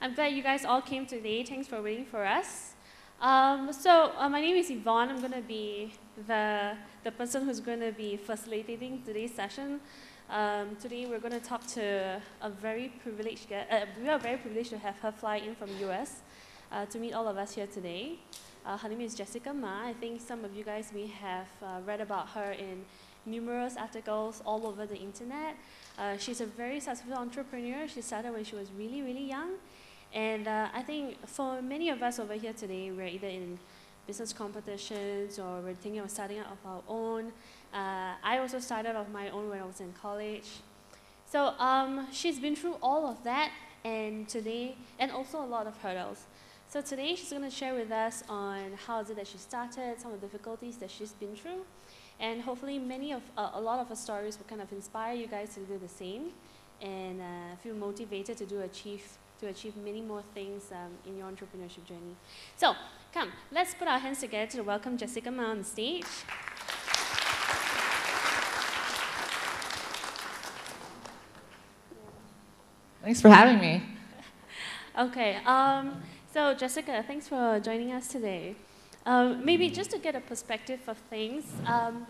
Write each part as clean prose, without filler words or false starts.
I'm glad you guys all came today. Thanks for waiting for us. My name is Yvonne. I'm going to be the person who's going to be facilitating today's session. Today we're going to talk to a very privileged guest. We are very privileged to have her fly in from the US to meet all of us here today. Her name is Jessica Mah. I think some of you guys may have read about her in numerous articles all over the internet. She's a very successful entrepreneur. She started when she was really, really young. And I think for many of us over here today, we're either in business competitions or we're thinking of starting out of our own. I also started off my own when I was in college. So she's been through all of that and also a lot of hurdles. So today she's going to share with us on how is it that she started, some of the difficulties that she's been through, and hopefully a lot of her stories will kind of inspire you guys to do the same and feel motivated to achieve many more things in your entrepreneurship journey. So come, let's put our hands together to welcome Jessica Mah on the stage. Thanks for having me. Okay, so Jessica, thanks for joining us today. Maybe just to get a perspective of things,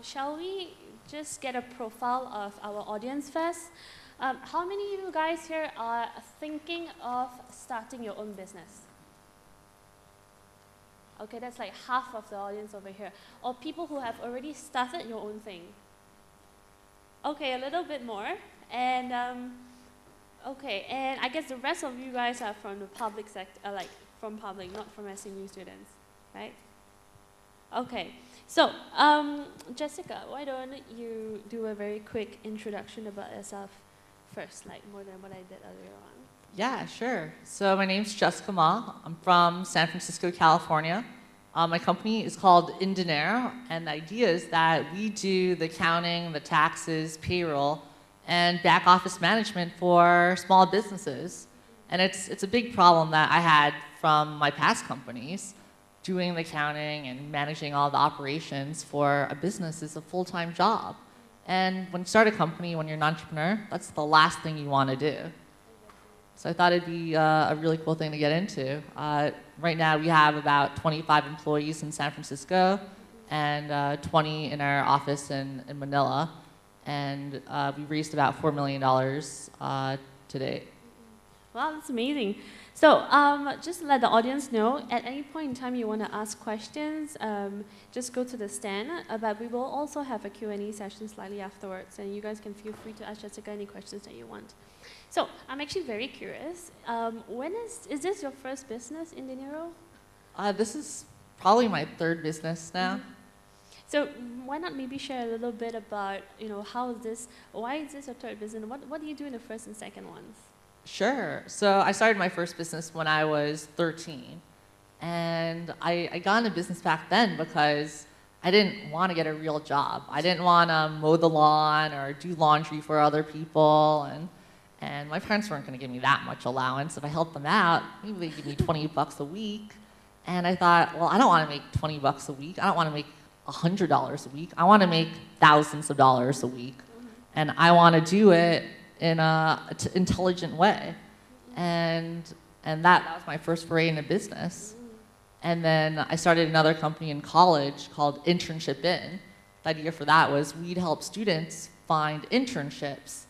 shall we just get a profile of our audience first? How many of you guys here are thinking of starting your own business? Okay, that's like half of the audience over here. Or people who have already started your own thing. Okay, a little bit more. And okay, and I guess the rest of you guys are from the public sector, from public, not from SMU students, right? Okay, so Jessica, why don't you do a very quick introduction about yourself first, like more than what I did earlier on. Yeah, sure. So my name's Jessica Mah. I'm from San Francisco, California. My company is called inDinero, and the idea is that we do the accounting, the taxes, payroll, and back office management for small businesses. And it's a big problem that I had from my past companies. Doing the accounting and managing all the operations for a business is a full-time job. And when you start a company, when you're an entrepreneur, that's the last thing you want to do. So I thought it'd be a really cool thing to get into. Right now we have about 25 employees in San Francisco and 20 in our office in Manila. And we raised about $4 million to date. Wow, that's amazing. So just to let the audience know, at any point in time you want to ask questions, just go to the stand. But we will also have a Q&A session slightly afterwards, and you guys can feel free to ask Jessica any questions that you want. So I'm actually very curious. Is this your first business inDinero? This is probably my third business now. Mm-hmm. So why not maybe share a little bit about, why is this your third business? What do you do in the first and second ones? Sure. So I started my first business when I was 13. And I got into business back then because I didn't want to get a real job. I didn't want to mow the lawn or do laundry for other people. And my parents weren't going to give me that much allowance. If I helped them out, maybe they'd give me 20 bucks a week. And I thought, well, I don't want to make 20 bucks a week. I don't want to make $100 a week. I want to make thousands of dollars a week. And I want to do it in an intelligent way. And that was my first foray into business. And then I started another company in college called Internship In. The idea for that was we'd help students find internships.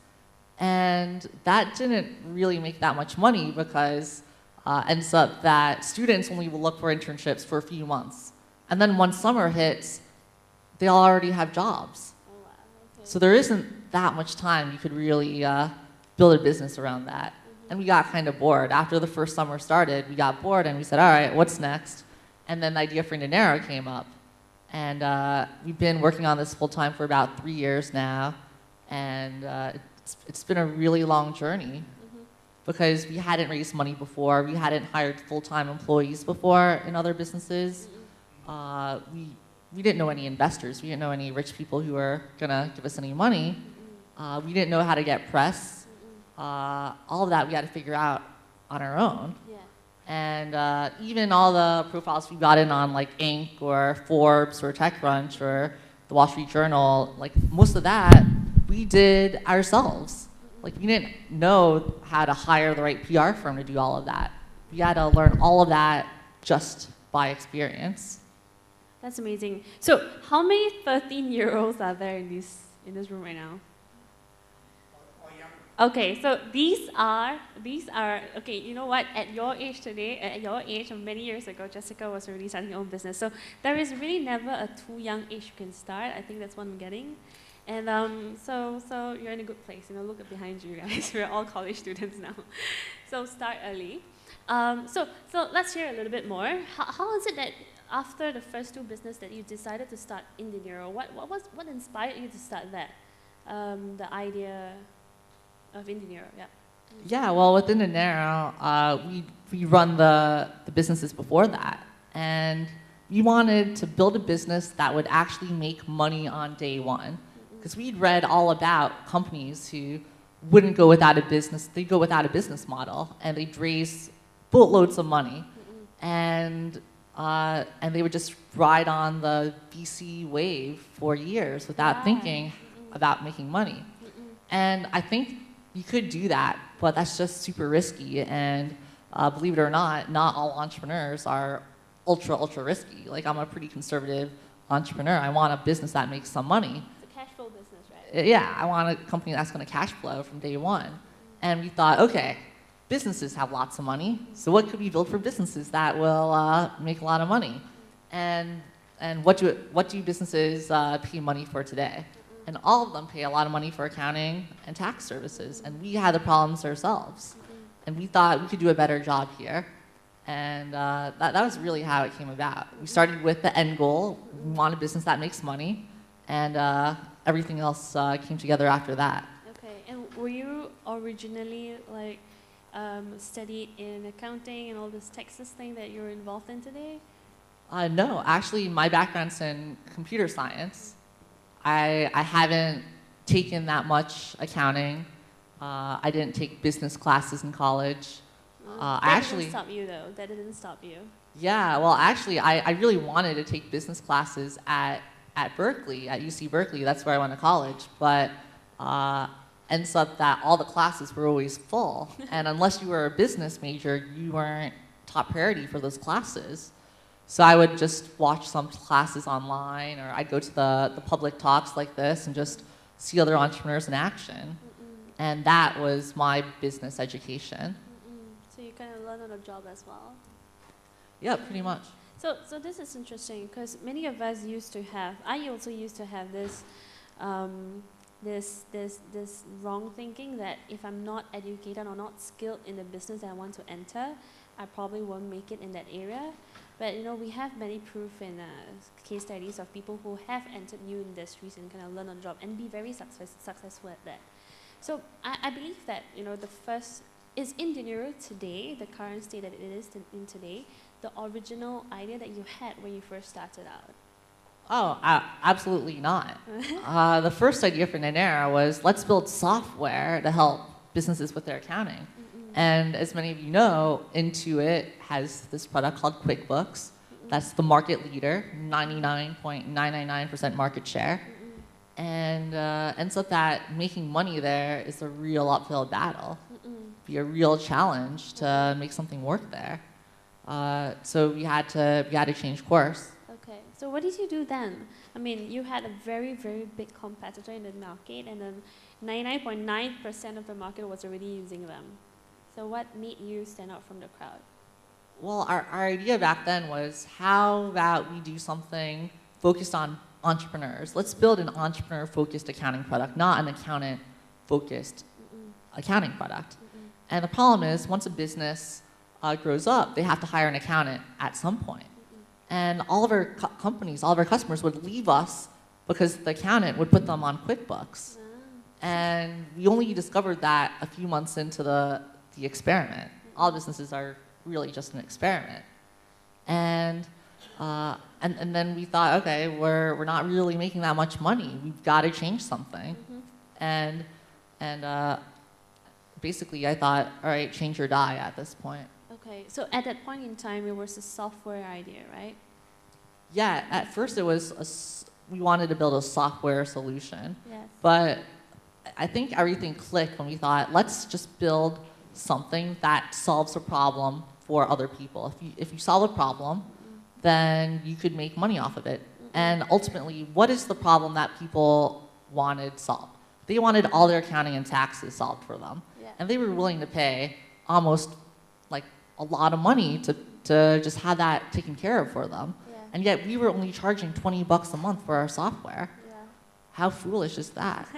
And that didn't really make that much money because ends up that students only will look for internships for a few months. And then once summer hits, they already have jobs. Oh, wow. Okay. So there isn't that much time you could really build a business around that. Mm-hmm. And we got kind of bored. After the first summer started, we got bored and we said, all right, what's next? And then the idea for inDinero came up. And we've been working on this full time for about 3 years now. And it's been a really long journey because we hadn't raised money before. We hadn't hired full-time employees before in other businesses. We didn't know any investors. We didn't know any rich people who were going to give us any money. We didn't know how to get press. All of that we had to figure out on our own. Yeah. And even all the profiles we got in on like Inc. or Forbes or TechCrunch or the Wall Street Journal, like most of that we did ourselves. Like we didn't know how to hire the right PR firm to do all of that. we had to learn all of that just by experience. That's amazing. So how many 13-year-olds are there in this room right now? Okay, so these are, okay, you know what, at your age today, at your age, many years ago, Jessica was already starting her own business. So there is really never a too young age you can start. I think that's what I'm getting. And so you're in a good place. You know, look behind you guys. We're all college students now. So start early. So let's hear a little bit more. How is it that after the first two business that you decided to start inDinero? What inspired you to start that? The idea of inDinero, yeah. Yeah, well, with inDinero, we run the businesses before that, and we wanted to build a business that would actually make money on day one, because we'd read all about companies who wouldn't go without a business. They'd go without a business model, and they'd raise boatloads of money, and they would just ride on the VC wave for years without thinking about making money. And I think you could do that, but that's just super risky. And believe it or not all entrepreneurs are ultra risky. Like, I'm a pretty conservative entrepreneur. I want a business that makes some money. It's a cash flow business, right? Yeah, I want a company that's going to cash flow from day one. And we thought, okay, businesses have lots of money, so what could we build for businesses that will make a lot of money? And what do businesses pay money for today? And all of them pay a lot of money for accounting and tax services. And we had the problems ourselves. And we thought we could do a better job here. And that was really how it came about. We started with the end goal. We want a business that makes money. And everything else came together after that. Okay, and were you originally like studied in accounting and all this Texas thing that you're involved in today? No, actually my background's in computer science. I haven't taken that much accounting. I didn't take business classes in college. That didn't stop you though. That didn't stop you. Yeah, well actually I really wanted to take business classes at Berkeley, at UC Berkeley. That's where I went to college. But ends up that all the classes were always full. And unless you were a business major, you weren't top priority for those classes. So I would just watch some classes online, or I'd go to the public talks like this and just see other entrepreneurs in action. And that was my business education. So you kind of learn on the job as well? Yeah, pretty much. So this is interesting because many of us used to have, I also used to have this, this wrong thinking that if I'm not educated or not skilled in the business that I want to enter, I probably won't make it in that area. But you know, we have many proof in case studies of people who have entered new industries and kind of learn on the job and be very successful at that. So I believe that, you know, the first, is inDinero today, the current state that it is in today, the original idea that you had when you first started out? Oh, absolutely not. The first idea for inDinero was, let's build software to help businesses with their accounting. And as many of you know, Intuit has this product called QuickBooks. That's the market leader, 99.999% market share. And so that making money there is a real uphill battle. Be a real challenge to make something work there. So we had to change course. Okay, so what did you do then? I mean, you had a very big competitor in the market, and then 99.9% of the market was already using them. So what made you stand out from the crowd? Well, our idea back then was, how about we do something focused on entrepreneurs? Let's build an entrepreneur-focused accounting product, not an accountant-focused accounting product. And the problem is, once a business grows up, they have to hire an accountant at some point. And all of our companies, all of our customers would leave us because the accountant would put them on QuickBooks. And we only discovered that a few months into the experiment. All businesses are really just an experiment. And then we thought, okay, we're not really making that much money. We've got to change something. And basically I thought, all right, change or die at this point. Okay, so at that point in time, it was a software idea, right? Yeah, at first it was, we wanted to build a software solution. Yes. But I think everything clicked when we thought, let's just build something that solves a problem for other people. If you solve a problem, then you could make money off of it. And ultimately, what is the problem that people wanted solved? They wanted all their accounting and taxes solved for them. Yeah. And they were willing to pay almost like a lot of money to just have that taken care of for them. Yeah. And yet we were only charging $20 a month for our software. Yeah. How foolish is that?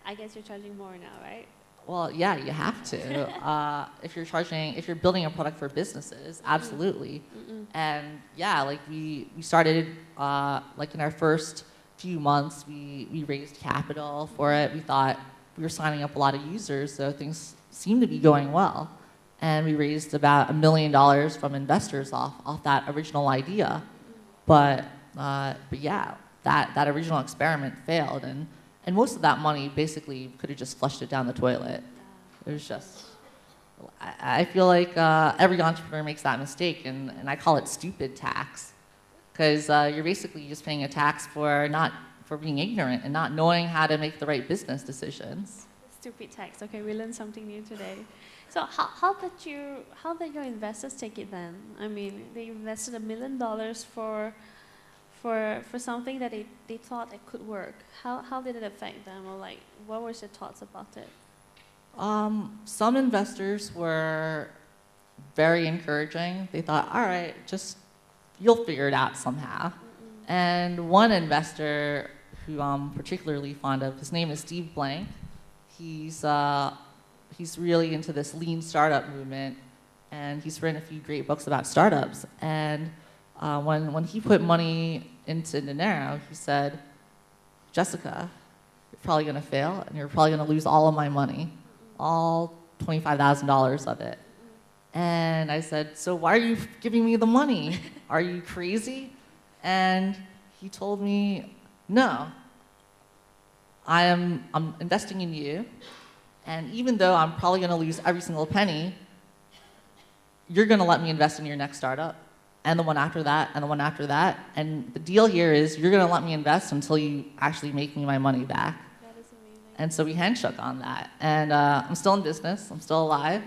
I guess you're charging more now, right? Well, yeah, you have to. If you're building a product for businesses, absolutely. And yeah, like we started, like in our first few months, we raised capital for it. We thought we were signing up a lot of users, so things seemed to be going well. And we raised about $1 million from investors off that original idea. But yeah, that original experiment failed, and most of that money basically could have just flushed it down the toilet. It was just, I feel like every entrepreneur makes that mistake, and I call it stupid tax, because you're basically just paying a tax for being ignorant and not knowing how to make the right business decisions. Stupid tax. Okay, we learned something new today. So how did your investors take it then? I mean, they invested $1 million for something that they thought it could work. How did it affect them, or like what was your thoughts about it? Some investors were very encouraging. They thought, all right, just you'll figure it out somehow. And one investor who I'm particularly fond of, his name is Steve Blank. He's really into this lean startup movement, and he's written a few great books about startups. And when he put money into inDinero, he said, Jessica, you're probably going to fail, and you're probably going to lose all of my money, all $25,000 of it. And I said, so why are you giving me the money? Are you crazy? And he told me, no, I'm investing in you, and even though I'm probably going to lose every single penny, you're going to let me invest in your next startup, and the one after that, and the one after that. And the deal here is you're going to let me invest until you actually make me my money back. That is amazing. And so we handshook on that. And I'm still in business. I'm still alive.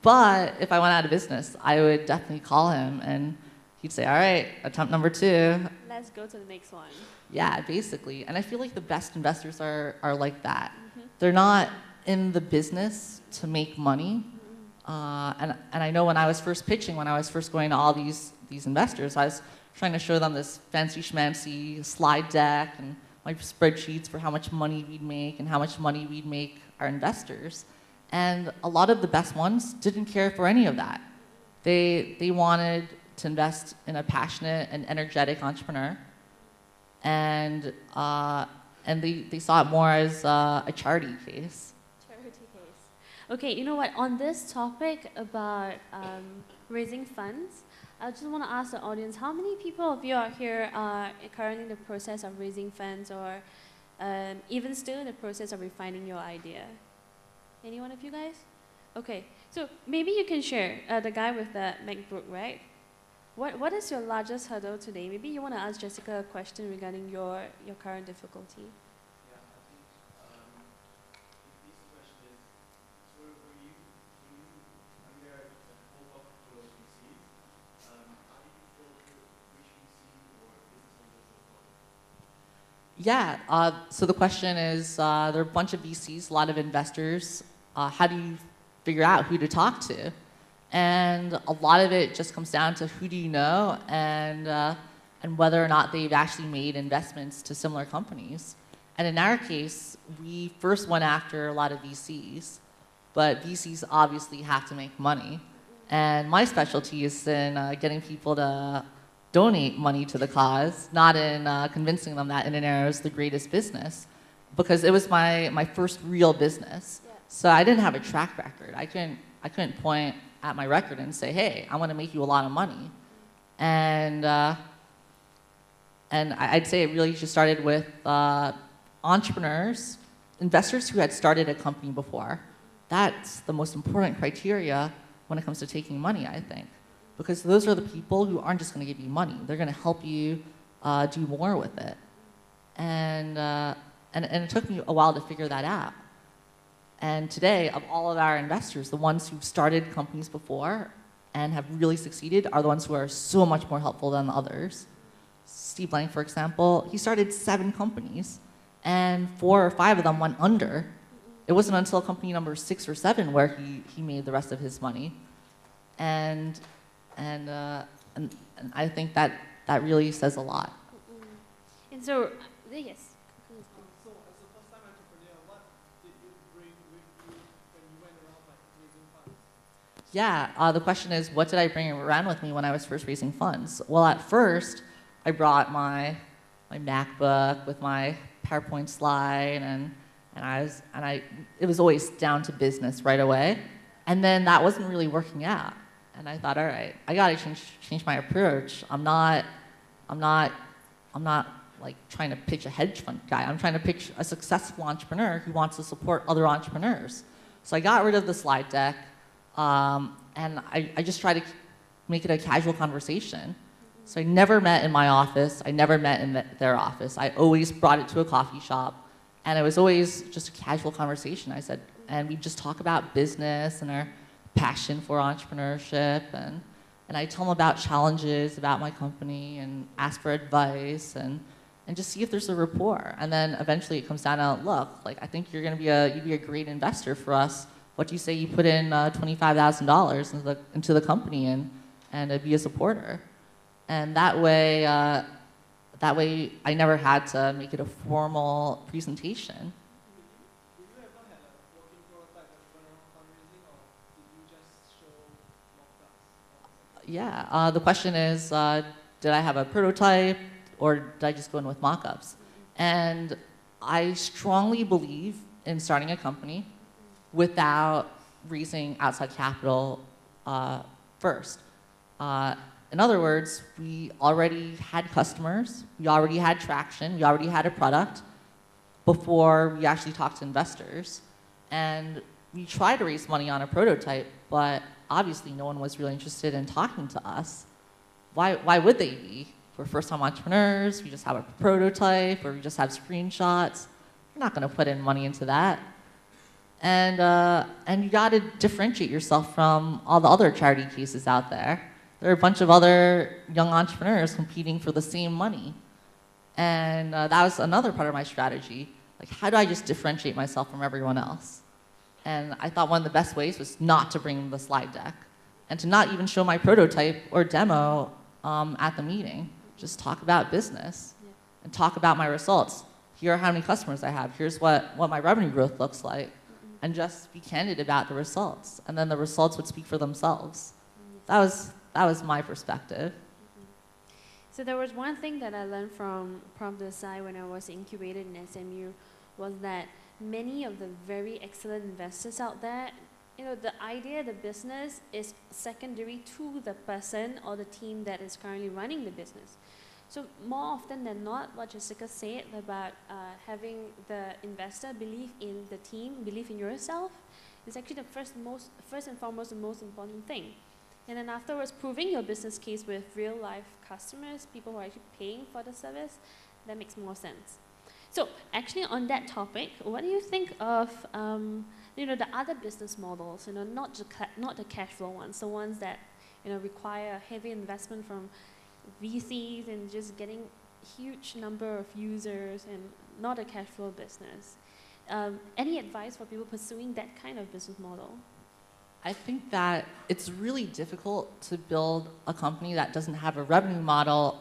But if I went out of business, I would definitely call him, and he'd say, all right, attempt number 2. Let's go to the next one. Yeah, basically. And I feel like the best investors are like that. They're not in the business to make money. And I know when I was first pitching, when I was first going to all these investors, I was trying to show them this fancy schmancy slide deck and my spreadsheets for how much money we'd make and how much money we'd make our investors. And a lot of the best ones didn't care for any of that. They wanted to invest in a passionate and energetic entrepreneur, and they saw it more as a charity case. Charity case. Okay, you know what? On this topic about raising funds, I just want to ask the audience, how many people of you are here currently in the process of raising funds, or even still in the process of refining your idea? Any one of you guys? Okay, so maybe you can share, the guy with the MacBook, right? What is your largest hurdle today? Maybe you want to ask Jessica a question regarding your current difficulty. Yeah, I think this question is, so when you there a whole lot of those VCs, how do you filter which VC or business angels will follow? Yeah, so the question is, there are a bunch of VCs, a lot of investors. How do you figure out who to talk to? And a lot of it just comes down to who do you know, and whether or not they've actually made investments to similar companies. And in our case, we first went after a lot of VCs, but VCs obviously have to make money. And my specialty is in getting people to donate money to the cause, not in convincing them that inDinero is the greatest business, because it was my first real business. Yeah. So I didn't have a track record. I couldn't point at my record and say, hey, I want to make you a lot of money. And I'd say it really just started with entrepreneurs, investors who had started a company before. That's the most important criteria when it comes to taking money, I think. Because those are the people who aren't just going to give you money. They're going to help you do more with it. And it took me a while to figure that out. And today, of all of our investors, the ones who've started companies before and have really succeeded are the ones who are so much more helpful than the others. Steve Blank, for example, he started 7 companies, and 4 or 5 of them went under. It wasn't until company number 6 or 7 where he made the rest of his money. And I think that really says a lot. And so, yes. So, as a first-time entrepreneur, what did you bring with you when you went around like raising funds? Yeah, the question is, what did I bring around with me when I was first raising funds? Well, at first, I brought my MacBook with my PowerPoint slide, and it was always down to business right away. And then that wasn't really working out. And I thought, all right, I gotta change my approach. I'm not like trying to pitch a hedge fund guy. I'm trying to pitch a successful entrepreneur who wants to support other entrepreneurs. So I got rid of the slide deck, and I just tried to make it a casual conversation. So I never met in my office. I never met in their office. I always brought it to a coffee shop, and it was always just a casual conversation. I said, and we just talk about business and our passion for entrepreneurship, and I tell them about challenges about my company and ask for advice and just see if there's a rapport. And then eventually it comes down to, look, like, I think you'd be a great investor for us. What do you say you put in $25,000 into the company and be a supporter? And that way I never had to make it a formal presentation. Did you ever have a working prototype that went around fundraising, or did you just show mock-ups? Yeah, the question is, did I have a prototype, or did I just go in with mock-ups? And I strongly believe in starting a company without raising outside capital first. In other words, we already had customers, we already had traction, we already had a product before we actually talked to investors. And we tried to raise money on a prototype, but obviously no one was really interested in talking to us. Why would they be? We're first-time entrepreneurs, we just have a prototype, or we just have screenshots. You're not gonna put in money into that. And you gotta differentiate yourself from all the other charity cases out there. There are a bunch of other young entrepreneurs competing for the same money. And that was another part of my strategy. Like, how do I just differentiate myself from everyone else? And I thought one of the best ways was not to bring the slide deck and to not even show my prototype or demo at the meeting. Just talk about business and talk about my results. Here are how many customers I have. Here's what my revenue growth looks like. And just be candid about the results. And then the results would speak for themselves. That was my perspective. So there was one thing that I learned from the side when I was incubated in SMU was that many of the very excellent investors out there, the idea, the business is secondary to the person or the team that is currently running the business. So more often than not, what Jessica said about having the investor believe in the team, believe in yourself, is actually the first and foremost, the most important thing. And then afterwards, proving your business case with real life customers, people who are actually paying for the service, that makes more sense. So actually on that topic, what do you think of the other business models, not the cash flow ones, the ones that require heavy investment from VCs and just getting huge number of users and not a cash flow business. Any advice for people pursuing that kind of business model? I think that it's really difficult to build a company that doesn't have a revenue model,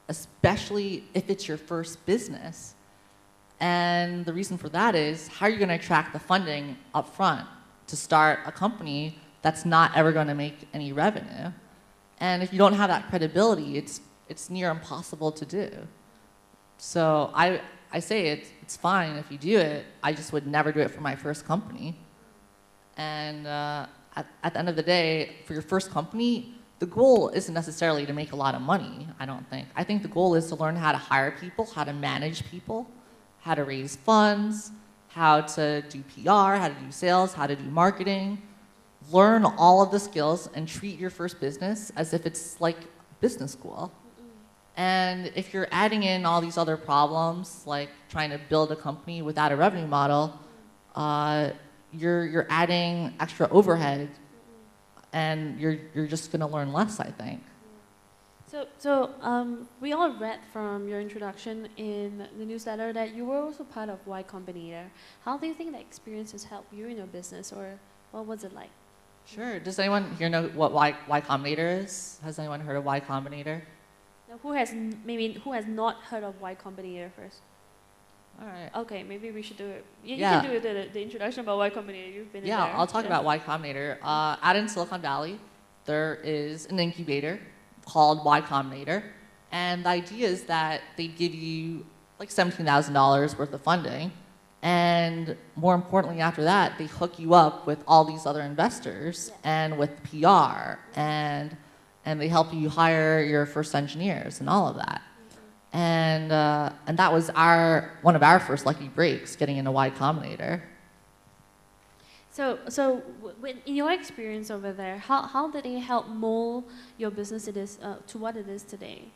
especially if it's your first business. And the reason for that is, how are you going to attract the funding up front to start a company that's not ever going to make any revenue? And if you don't have that credibility, it's near impossible to do. So I say it's fine if you do it. I just would never do it for my first company. And at the end of the day, for your first company, the goal isn't necessarily to make a lot of money, I don't think. I think the goal is to learn how to hire people, how to manage people, how to raise funds, how to do PR, how to do sales, how to do marketing. Learn all of the skills and treat your first business as if it's like business school. And if you're adding in all these other problems, like trying to build a company without a revenue model, you're adding extra overhead, and you're just gonna learn less, I think. So we all read from your introduction in the newsletter that you were also part of Y-Combinator. How do you think that experience has helped you in your business, or what was it like? Sure. Does anyone here know what Y-Combinator is? Has anyone heard of Y-Combinator? Now, who has not heard of Y-Combinator first? All right. Okay, maybe we should do it. You Yeah. can do the introduction about Y-Combinator. You've been in there. Yeah, I'll talk about Y-Combinator. Out in Silicon Valley, there is an incubator called Y-Combinator, and the idea is that they give you like $17,000 worth of funding, and more importantly after that, they hook you up with all these other investors and with PR, and they help you hire your first engineers and all of that. And that was one of our first lucky breaks, getting into Y-Combinator. So in your experience over there, how did it help mold your business to what it is today?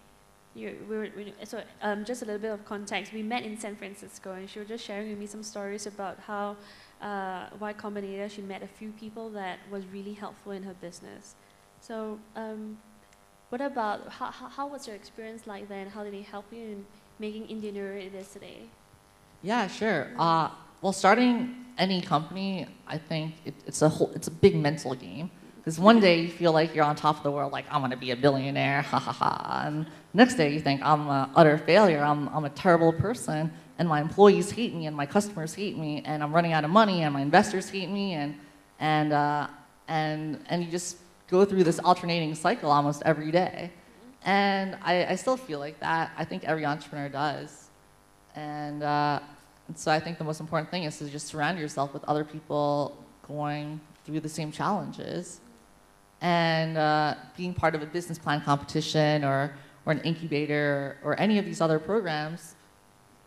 Just a little bit of context. We met in San Francisco, and she was just sharing with me some stories about how Y-Combinator, she met a few people that was really helpful in her business. So what about, how was your experience like then? How did it help you in making inDinero it is today? Yeah, sure. Well, starting any company, I think it's a big mental game. Because one day you feel like you're on top of the world, like I'm gonna be a billionaire, ha ha ha. And next day you think I'm an utter failure, I'm a terrible person, and my employees hate me, and my customers hate me, and I'm running out of money, and my investors hate me, and you just go through this alternating cycle almost every day. And I still feel like that. I think every entrepreneur does. And so I think the most important thing is to just surround yourself with other people going through the same challenges. And being part of a business plan competition or an incubator or any of these other programs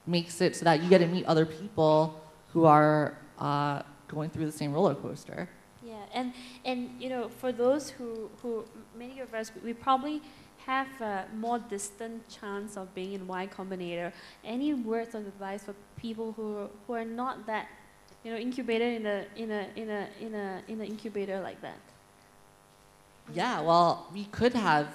makes it so that you get to meet other people who are going through the same roller coaster. Yeah, and you know, for those who many of us, we probably have a more distant chance of being in Y-Combinator. Any words of advice for people who are not that, you know, incubated in an incubator like that? Yeah, well, we could have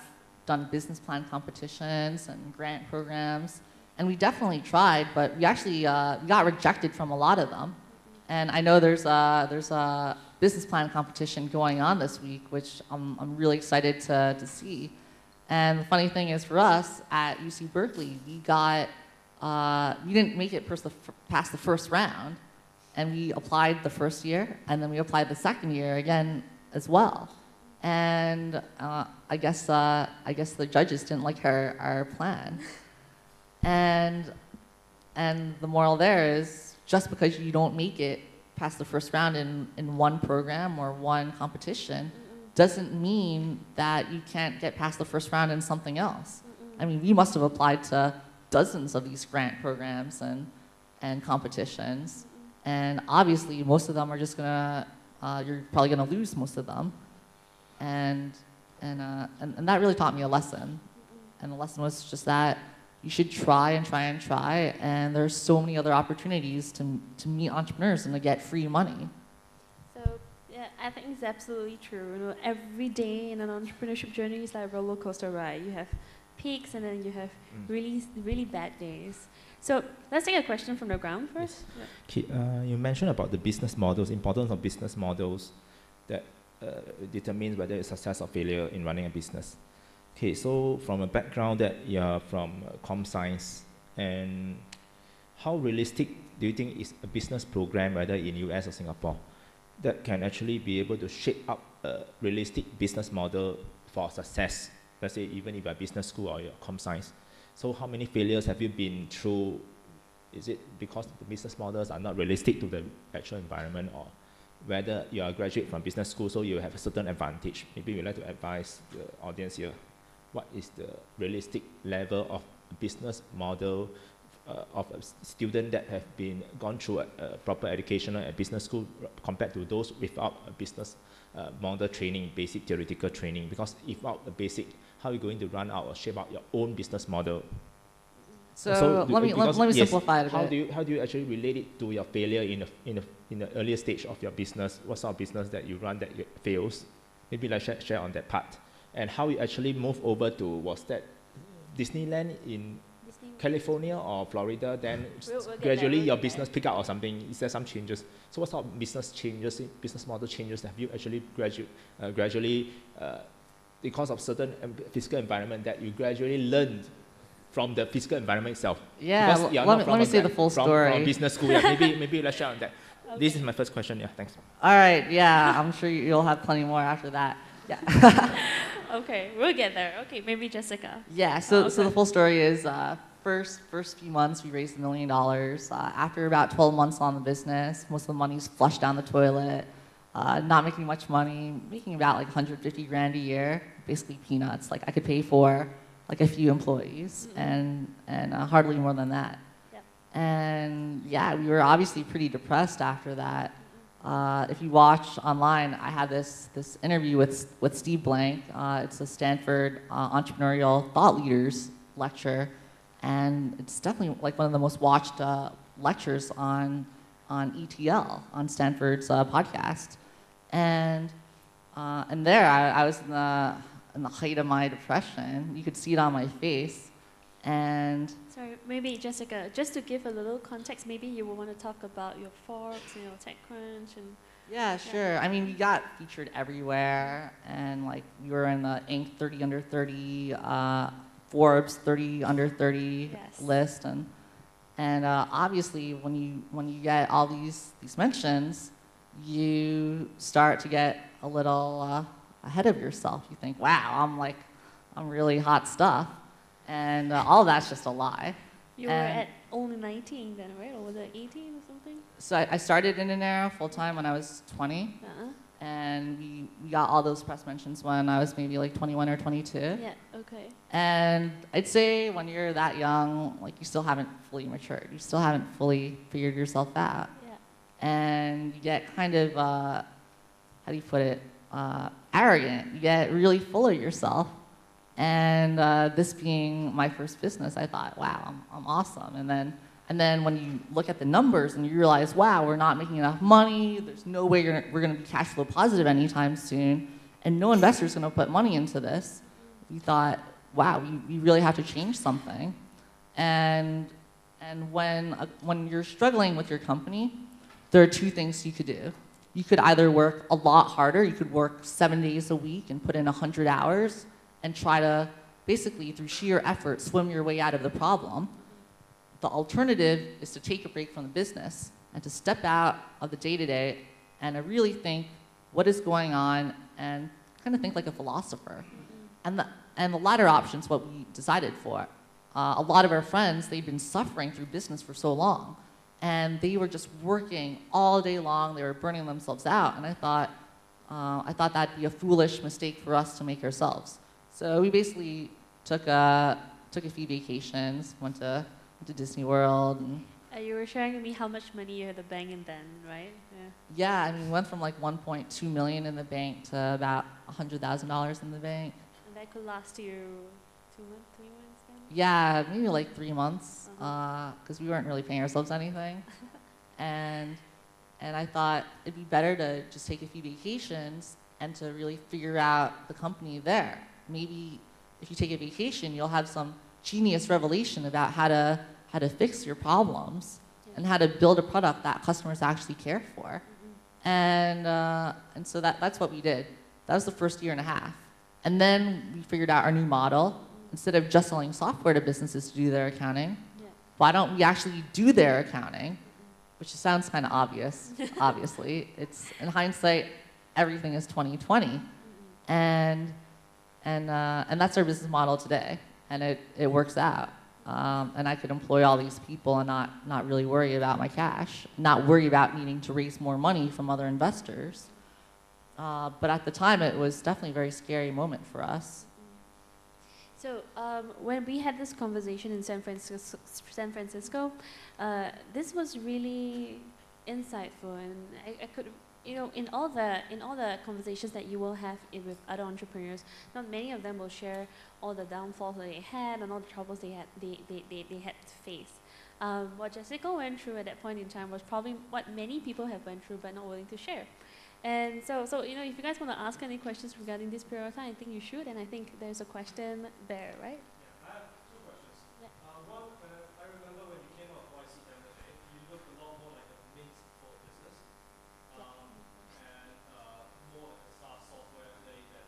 done business plan competitions and grant programs, and we definitely tried, but we actually we got rejected from a lot of them. And I know there's a business plan competition going on this week, which I'm really excited to see. And the funny thing is, for us at UC Berkeley, we didn't make it past the first round, and we applied the first year, and then we applied the second year again as well. And I guess the judges didn't like our plan. And the moral there is, just because you don't make it past the first round in one program or one competition doesn't mean that you can't get past the first round in something else. I mean, we must have applied to dozens of these grant programs and competitions, and obviously most of them are just you're probably gonna lose most of them. And that really taught me a lesson. And the lesson was just that you should try and try and try, and there's so many other opportunities to meet entrepreneurs and to get free money. So yeah, I think it's absolutely true. You know, every day in an entrepreneurship journey is like a roller coaster ride. You have peaks, and then you have really bad days. So let's take a question from the ground first. Yes. Okay, you mentioned about the business models, importance of business models that determines whether it's success or failure in running a business. Okay, so from a background that you're from com science, and how realistic do you think is a business program, whether in US or Singapore, that can actually be able to shape up a realistic business model for success? Let's say even if you're a business school or you're com science. So how many failures have you been through? Is it because the business models are not realistic to the actual environment, or whether you are a graduate from business school, so you have a certain advantage? Maybe we'd like to advise the audience here. What is the realistic level of business model of a student that have gone through a proper educational and business school compared to those without a business model training, basic theoretical training? Because if without the basic, how are you going to run out or shape out your own business model? So let me simplify it a bit. How do you actually relate it to your failure in in the earlier stage of your business, what sort of business that you run that fails? Maybe like share on that part. And how you actually move over to, was that Disneyland in California or Florida, then gradually your business pick up or something? Is there some changes? So what sort of business changes, business model changes have you actually gradually, because of certain physical environment that you gradually learned from the physical environment itself? Yeah, let me say the full story. From business school, yeah. maybe let's share on that. Okay. This is my first question, yeah, thanks. All right, yeah, I'm sure you'll have plenty more after that. Yeah. Okay, we'll get there. Okay, maybe Jessica. Yeah, so the full story is first few months we raised $1 million. After about 12 months on the business, most of the money's flushed down the toilet. Not making much money, making about like 150 grand a year, basically peanuts. Like I could pay for like a few employees and hardly more than that. Yep. And yeah, we were obviously pretty depressed after that. If you watch online, I had this interview with Steve Blank. It's a Stanford entrepreneurial thought leaders lecture, and it's definitely like one of the most watched lectures on ETL on Stanford's podcast. And there I was in the height of my depression. You could see it on my face. And sorry, maybe Jessica, just to give a little context, maybe you will want to talk about your Forbes, TechCrunch, and yeah, sure. I mean, we got featured everywhere, and like we were in the Inc. 30 under 30, Forbes 30 under 30 list, and obviously when you get all these mentions, you start to get a little ahead of yourself. You think, wow, I'm really hot stuff. And all that's just a lie. You were at only 19 then, right? Or was it 18 or something? So I started inDinero full-time when I was 20. And we got all those press mentions when I was maybe like 21 or 22. Yeah, okay. And I'd say when you're that young, like you still haven't fully matured. You still haven't fully figured yourself out. Yeah. And you get kind of, how do you put it, arrogant. You get really full of yourself. And this being my first business, I thought, wow, I'm awesome. And then when you look at the numbers and you realize, wow, we're not making enough money, there's no way we're going to be cash flow positive anytime soon, and no investor's going to put money into this, we thought, wow, we really have to change something. And when you're struggling with your company, there are two things you could do. You could either work a lot harder, you could work 7 days a week and put in 100 hours, and try to, basically, through sheer effort, swim your way out of the problem. The alternative is to take a break from the business and to step out of the day-to-day and to really think what is going on and kind of think like a philosopher. And the latter option is what we decided for. A lot of our friends, they've been suffering through business for so long, and they were just working all day long. They were burning themselves out, and I thought that'd be a foolish mistake for us to make ourselves. So we basically took a few vacations, went to Disney World. And you were sharing with me how much money you had at the bank and then, right? Yeah, I mean, we went from like 1.2 million in the bank to about $100,000 in the bank. And that could last you 2 months, 3 months then? Yeah, maybe like 3 months, because we weren't really paying ourselves anything. and I thought it'd be better to just take a few vacations and to really figure out the company there. Maybe if you take a vacation, you'll have some genius revelation about how to fix your problems and how to build a product that customers actually care for. And so that's what we did. That was the first year and a half. And then we figured out our new model. Instead of just selling software to businesses to do their accounting, why don't we actually do their accounting? Which sounds kind of obvious, obviously. It's, in hindsight, everything is 20/20. And that's our business model today, and it works out. And I could employ all these people and not really worry about my cash, not worry about needing to raise more money from other investors. But at the time, it was definitely a very scary moment for us. So when we had this conversation in San Francisco, this was really insightful, and I could. In all the conversations that you will have with other entrepreneurs, not many of them will share all the downfalls that they had and all the troubles they had to face. What Jessica went through at that point in time was probably what many people have went through but not willing to share. And so you know, if you guys want to ask any questions regarding this period of time, I think you should, and I think there's a question there, right? Yeah, I have two questions. Yeah. One, I remember when you came out of YC back in the day, you looked a lot more like a mint for business, and more like a SaaS software play that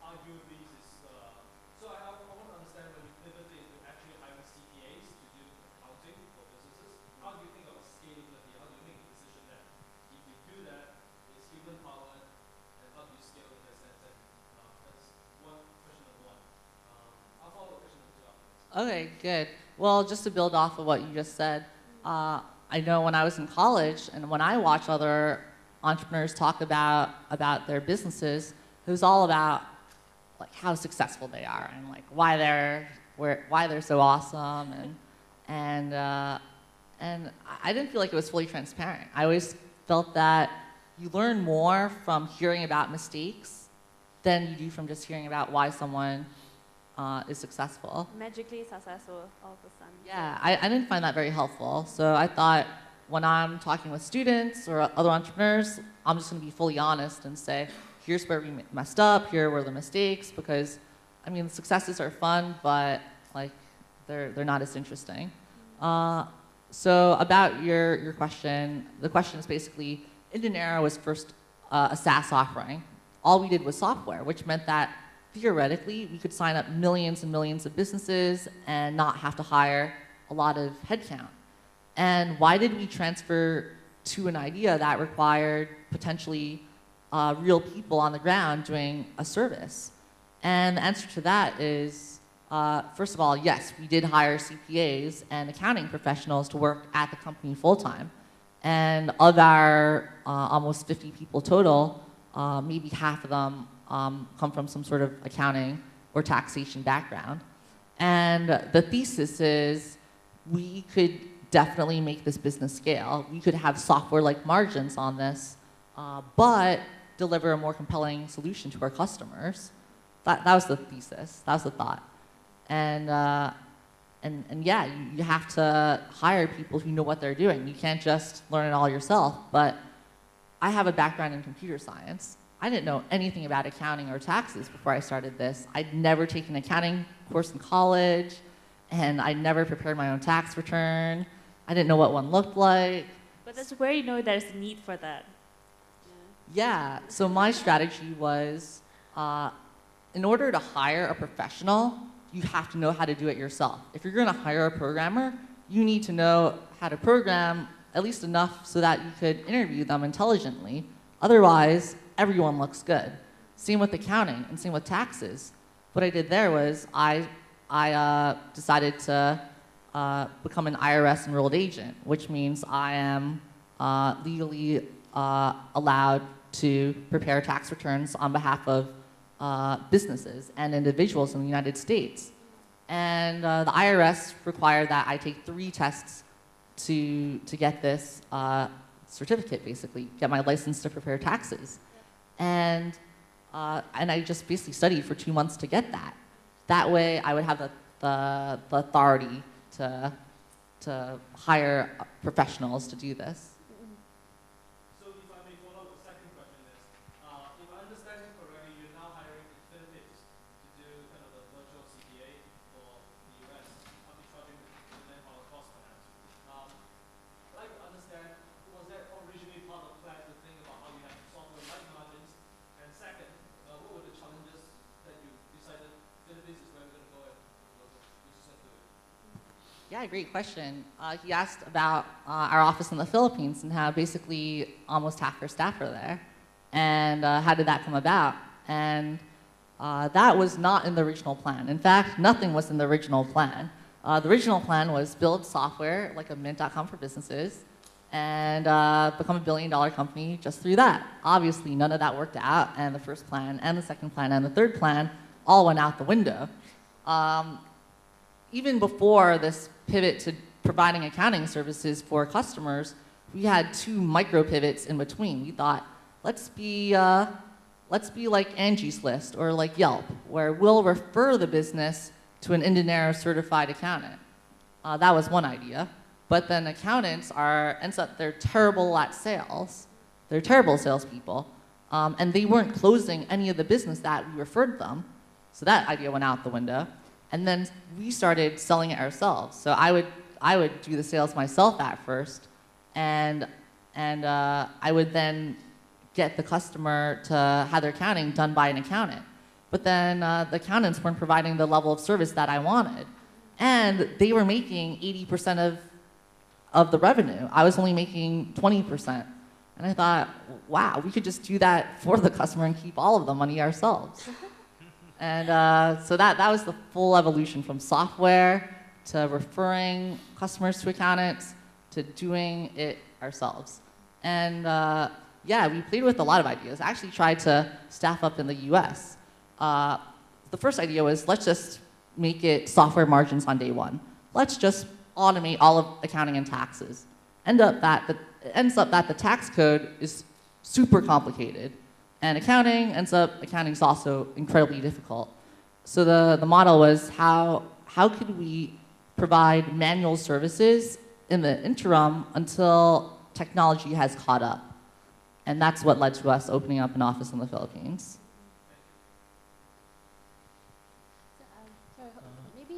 arguably is. So I want to understand when you pivoted into actually hiring CPAs to do accounting for businesses, how do you think about scalability? How do you make a decision that if you do that, it's human power, and how do you scale in that sense? And that's one question number one. I'll follow question number two afterwards. Okay, good. Well, just to build off of what you just said, I know when I was in college and when I watched other entrepreneurs talk about their businesses, it was all about like how successful they are and like why they're so awesome and I didn't feel like it was fully transparent. I always felt that you learn more from hearing about mistakes than you do from just hearing about why someone is successful. Magically successful all of a sudden. Yeah, I didn't find that very helpful. So I thought when I'm talking with students or other entrepreneurs, I'm just going to be fully honest and say, here's where we messed up, here were the mistakes, because, I mean, the successes are fun, but like they're not as interesting. So about your question, the question is basically, inDinero was first a SaaS offering. All we did was software, which meant that theoretically we could sign up millions and millions of businesses and not have to hire a lot of headcount. And why did we transfer to an idea that required potentially real people on the ground doing a service? And the answer to that is, first of all, yes, we did hire CPAs and accounting professionals to work at the company full-time. And of our almost 50 people total, maybe half of them come from some sort of accounting or taxation background. And the thesis is we could definitely make this business scale. We could have software-like margins on this, but deliver a more compelling solution to our customers. That was the thesis. That was the thought. And yeah, you have to hire people who know what they're doing. You can't just learn it all yourself. But I have a background in computer science. I didn't know anything about accounting or taxes before I started this. I'd never taken an accounting course in college, and I'd never prepared my own tax return. I didn't know what one looked like. But that's where you know there's a need for that. Yeah, so my strategy was, in order to hire a professional, you have to know how to do it yourself. If you're gonna hire a programmer, you need to know how to program at least enough so that you could interview them intelligently. Otherwise, everyone looks good. Same with accounting and same with taxes. What I did there was I decided to become an IRS enrolled agent, which means I am legally allowed to prepare tax returns on behalf of businesses and individuals in the United States. And the IRS required that I take 3 tests to get this certificate, basically, get my license to prepare taxes. And I just basically studied for 2 months to get that. That way I would have the authority to hire professionals to do this. So if I may follow up, the second question is, if I understand it correctly, you're now hiring in Philippines to do kind of a virtual CPA for the US, arbitraging the manpower cost perhaps. I'd like to understand, was that originally part of the plan to think about how you have software-like margins? And second, what were the challenges that you decided Philippines is where we're going to go and you just have to do it? Yeah, great question. He asked about our office in the Philippines and how basically almost half our staff are there. And how did that come about? And that was not in the original plan. In fact, nothing was in the original plan. The original plan was build software like a mint.com for businesses and become a billion-dollar company just through that. Obviously, none of that worked out, and the first plan and the second plan and the third plan all went out the window. Even before this pivot to providing accounting services for customers, we had 2 micro pivots in between. We thought, let's be like Angie's List or like Yelp, where we'll refer the business to an inDinero certified accountant. That was one idea. But then accountants they're terrible at sales. They're terrible salespeople. And they weren't closing any of the business that we referred them. So that idea went out the window. And then we started selling it ourselves. So I would do the sales myself at first, and I would then get the customer to have their accounting done by an accountant. But then the accountants weren't providing the level of service that I wanted. And they were making 80% of the revenue. I was only making 20%. And I thought, wow, we could just do that for the customer and keep all of the money ourselves. And so that was the full evolution from software to referring customers to accountants to doing it ourselves. And yeah, we played with a lot of ideas. I actually tried to staff up in the US. The first idea was, let's just make it software margins on day one. Let's just automate all of accounting and taxes. It ends up that the tax code is super complicated. And accounting is also incredibly difficult. So the model was, how could we provide manual services in the interim until technology has caught up? And that's what led to us opening up an office in the Philippines.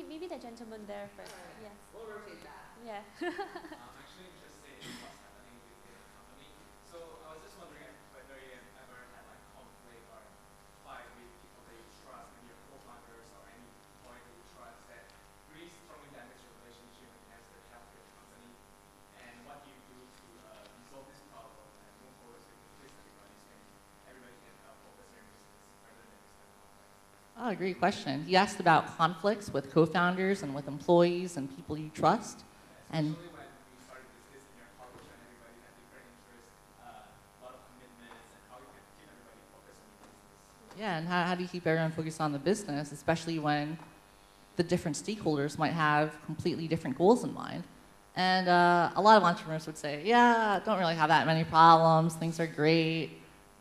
Maybe the gentleman there first. Yes. We'll rotate that. Yeah. Actually interested in what's happening within the company. So I was just wondering whether you ever had like conflict or fight with people that you trust, maybe your co-founders or any point that you trust that really strongly damage your relationship and has the help your company. And what do you do to resolve this problem and move forward with this everybody can focus their business rather than this kind of conflict? Oh, great question. He asked about conflicts with co-founders and with employees and people you trust. And Especially when you started this business in your college and everybody had different interests, a lot of commitments, and how you can keep everybody focused on the business. yeah, and how do you keep everyone focused on the business, especially when the different stakeholders might have completely different goals in mind? And a lot of entrepreneurs would say, yeah, don't really have that many problems, things are great.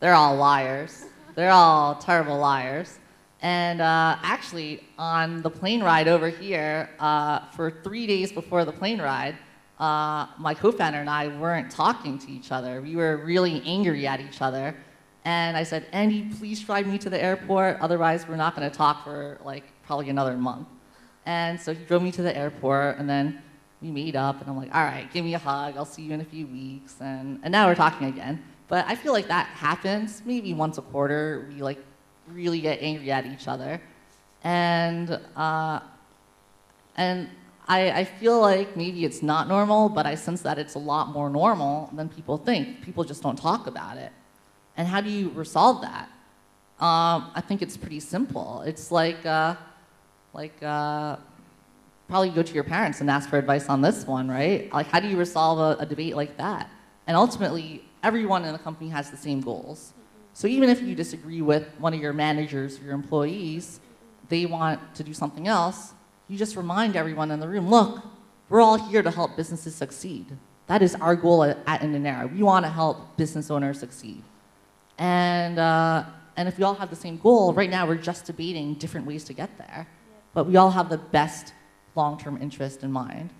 They're all liars. They're all terrible liars. And actually, on the plane ride over here, for 3 days before the plane ride, my co-founder and I weren't talking to each other. We were really angry at each other. And I said, Andy, please drive me to the airport. Otherwise, we're not going to talk for like probably another month. And so he drove me to the airport, and then we meet up. And I'm like, all right, give me a hug. I'll see you in a few weeks. And now we're talking again. But I feel like that happens maybe once a quarter. We like really get angry at each other. And I feel like maybe it's not normal, but I sense that it's a lot more normal than people think. People just don't talk about it. And how do you resolve that? I think it's pretty simple. It's like probably go to your parents and ask for advice on this one, right? Like, how do you resolve a debate like that? And ultimately, everyone in the company has the same goals. So even if you disagree with one of your managers or your employees, they want to do something else, you just remind everyone in the room, look, we're all here to help businesses succeed. That is our goal at inDinero. We want to help business owners succeed. And if we all have the same goal, right now we're just debating different ways to get there. But we all have the best long-term interest in mind.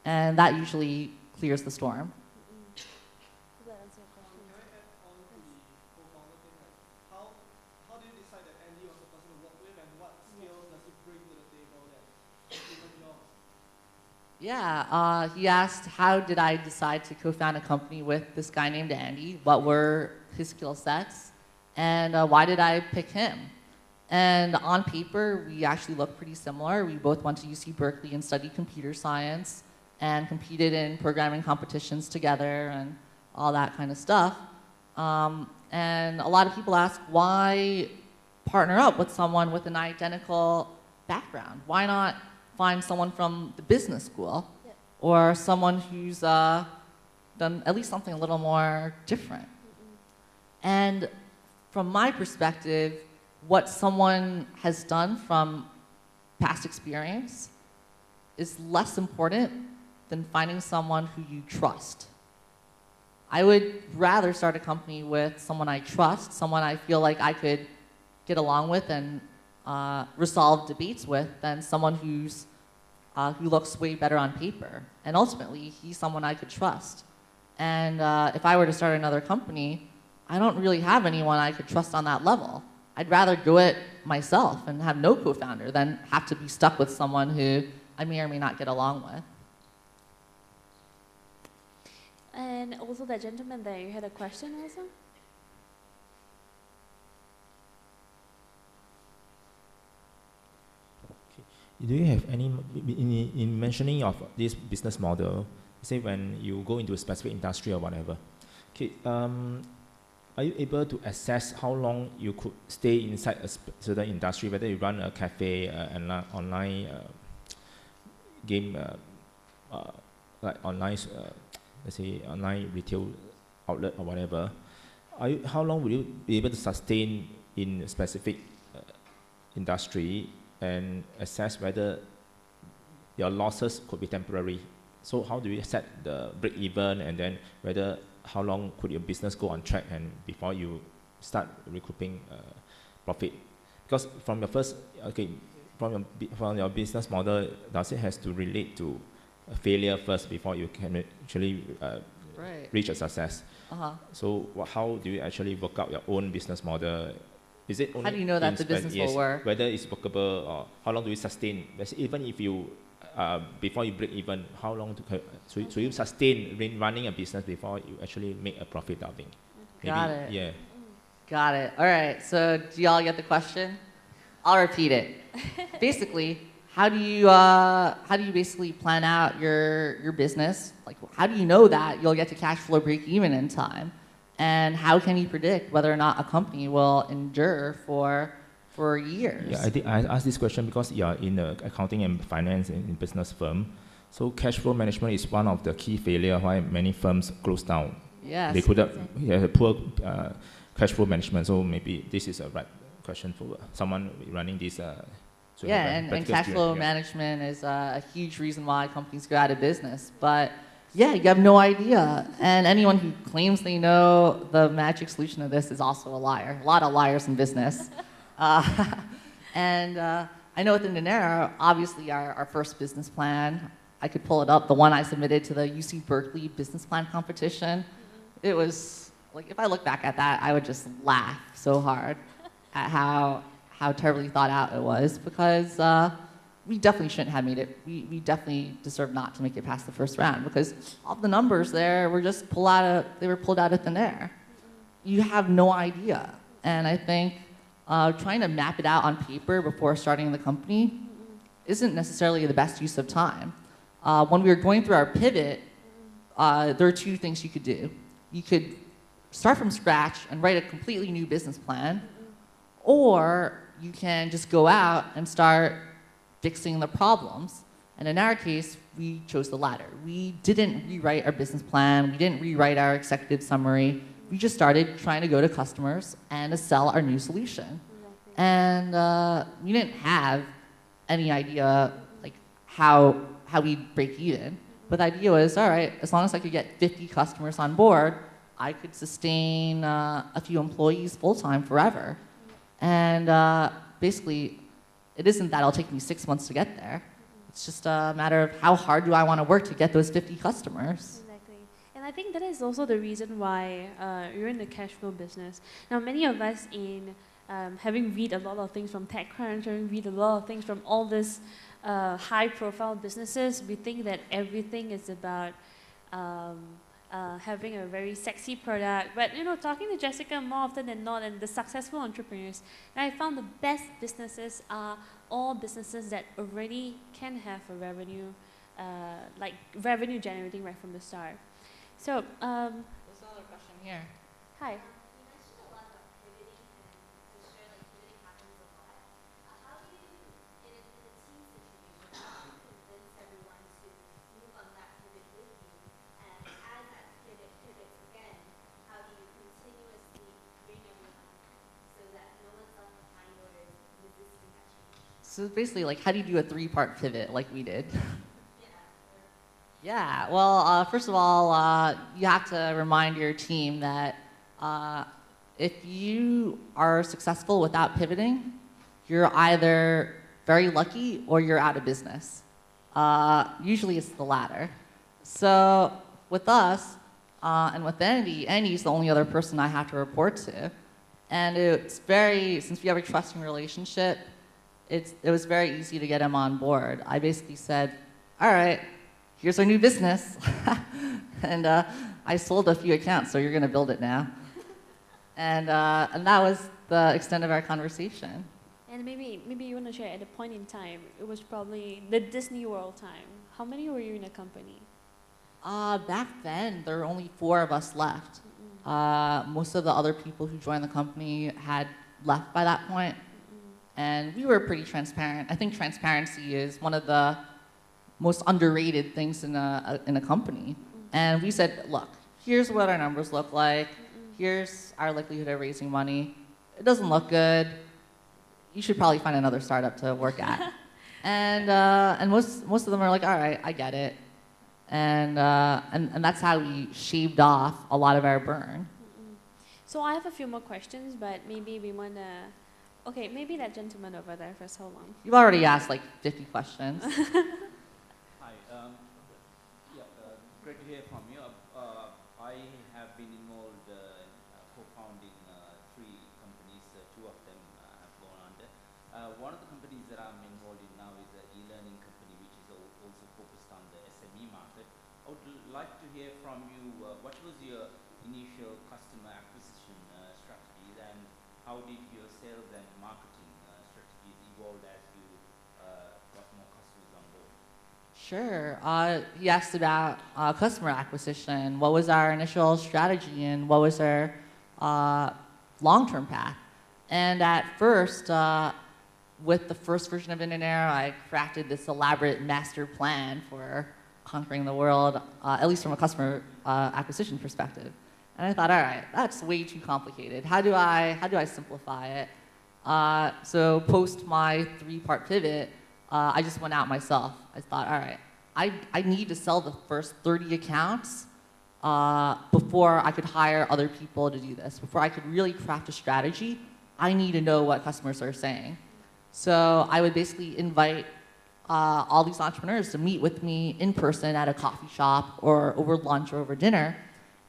And that usually clears the storm. Yeah, he asked, how did I decide to co-found a company with this guy named Andy? What were his skill sets? And why did I pick him? And on paper, we actually look pretty similar. We both went to UC Berkeley and studied computer science and competed in programming competitions together and all that kind of stuff. And a lot of people ask, why partner up with someone with an identical background? Why not find someone from the business school or someone who's done at least something a little more different? And from my perspective, what someone has done from past experience is less important than finding someone who you trust. I would rather start a company with someone I trust, someone I feel like I could get along with and resolve debates with, than someone who's who looks way better on paper. And ultimately, he's someone I could trust. And if I were to start another company, I don't really have anyone I could trust on that level. I'd rather do it myself and have no co-founder than have to be stuck with someone who I may or may not get along with. And also that gentleman there, you had a question also? Do you have any, in mentioning of this business model, say when you go into a specific industry or whatever, okay, are you able to assess how long you could stay inside a certain industry, whether you run a cafe, an online game, like online, let's say online retail outlet or whatever, how long will you be able to sustain in a specific industry and assess whether your losses could be temporary? So how do you set the break even, and then whether how long could your business go on track and before you start recouping profit? Because from your first, okay, from your business model, does it has to relate to a failure first before you can actually reach a success? So how do you actually work out your own business model? Is it only how do you know that the business will work? Whether it's workable, or how long do you sustain? Even if you, before you break even, how long so you sustain running a business before you actually make a profit out of it? Got it. Yeah. Got it. All right. So do y'all get the question? I'll repeat it. Basically, how do you basically plan out your business? Like, how do you know that you'll get to cash flow break even in time? And how can you predict whether or not a company will endure for years? Yeah, I think I asked this question because you are in accounting and finance in business firm. So cash flow management is one of the key failure why many firms close down. Yes. They could have poor cash flow management. So maybe this is a right question for someone running this. And cash flow management is a huge reason why companies go out of business. But yeah, you have no idea. And anyone who claims they know the magic solution to this is also a liar. A lot of liars in business. And I know with inDinero, obviously our first business plan, I could pull it up, the one I submitted to the UC Berkeley business plan competition. It was, like, if I look back at that, I would just laugh so hard at how terribly thought out it was, because we definitely shouldn't have made it. We definitely deserve not to make it past the first round, because all the numbers there were just pulled out of thin air. You have no idea. And I think trying to map it out on paper before starting the company isn't necessarily the best use of time. When we were going through our pivot, there are two things you could do. You could start from scratch and write a completely new business plan, or you can just go out and start fixing the problems. And in our case, we chose the latter. We didn't rewrite our business plan. We didn't rewrite our executive summary. We just started trying to go to customers and to sell our new solution. And we didn't have any idea like how we'd break even. But the idea was, all right, as long as I could get 50 customers on board, I could sustain a few employees full-time forever. And basically, it isn't that it'll take me 6 months to get there. It's just a matter of how hard do I want to work to get those 50 customers. Exactly. And I think that is also the reason why you're in the cash flow business. Now, many of us having read a lot of things from TechCrunch, having read a lot of things from all these high-profile businesses, we think that everything is about having a very sexy product. But talking to Jessica more often than not, and the successful entrepreneurs, I found the best businesses are all businesses that already can have a revenue, like revenue generating right from the start. So, there's another question here. Hi. So basically, like, how do you do a three-part pivot like we did? Yeah, well, first of all, you have to remind your team that if you are successful without pivoting, you're either very lucky or you're out of business. Usually it's the latter. So with us and with Andy, Andy's the only other person I have to report to. And it's very, since we have a trusting relationship, it was very easy to get him on board. I basically said, all right, here's our new business. And I sold a few accounts, so you're going to build it now. And that was the extent of our conversation. And maybe you want to share at a point in time, it was probably the Disney World time. How many were you in a company? Back then, there were only 4 of us left. Most of the other people who joined the company had left by that point. And we were pretty transparent. I think transparency is one of the most underrated things in a company. And we said, look, here's what our numbers look like. Here's our likelihood of raising money. It doesn't look good. You should probably find another startup to work at. And most of them are like, all right, I get it. And that's how we shaved off a lot of our burn. So I have a few more questions, but maybe we want to... Okay, maybe that gentleman over there first. Hold on. You've already asked like 50 questions. Hi. Great to hear from you. I have been involved in co-founding 3 companies. 2 of them have gone under. One of the companies that I'm involved in now is an e-learning company, which is also focused on the SME market. I would like to hear from you, what was your initial customer acquisition strategies, and how did your sales and marketing strategies evolve as you got more customers on board? Sure. He asked about customer acquisition. What was our initial strategy and what was our long-term path? And at first, with the first version of inDinero, I crafted this elaborate master plan for conquering the world, at least from a customer acquisition perspective. And I thought, all right, that's way too complicated. How do I simplify it? So post my 3-part pivot, I just went out myself. I thought, all right, I need to sell the first 30 accounts before I could hire other people to do this. Before I could really craft a strategy, I need to know what customers are saying. So I would basically invite all these entrepreneurs to meet with me in person at a coffee shop or over lunch or over dinner.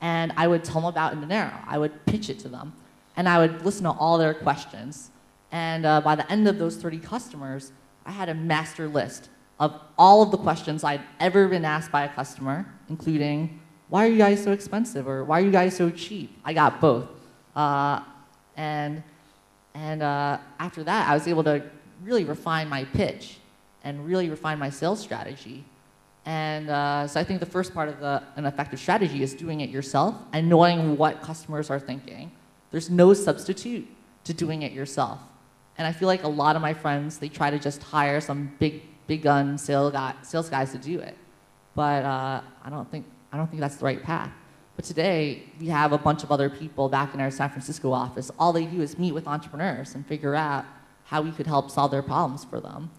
And I would tell them about inDinero. I would pitch it to them. And I would listen to all their questions. And by the end of those 30 customers, I had a master list of all of the questions I'd ever been asked by a customer, including, why are you guys so expensive? Or why are you guys so cheap? I got both. And after that, I was able to really refine my pitch and really refine my sales strategy. And so I think the first part of an effective strategy is doing it yourself and knowing what customers are thinking. There's no substitute to doing it yourself. And I feel like a lot of my friends, they try to just hire some big gun sales guys to do it. But I don't think that's the right path. But today, we have a bunch of other people back in our San Francisco office. All they do is meet with entrepreneurs and figure out how we could help solve their problems for them.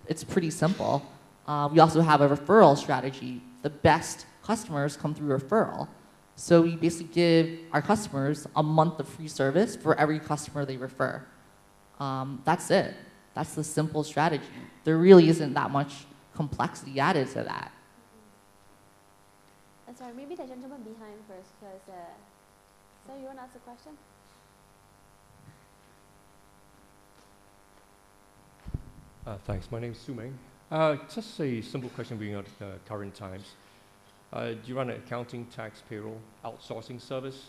It's pretty simple. We also have a referral strategy. The best customers come through referral. So we basically give our customers a month of free service for every customer they refer. That's it. That's the simple strategy. There really isn't that much complexity added to that. Sorry, maybe the gentleman behind first, because so you want to ask a question? Thanks. My name is Sumeng. Just a simple question being at current times. Do you run an accounting, tax, payroll, outsourcing service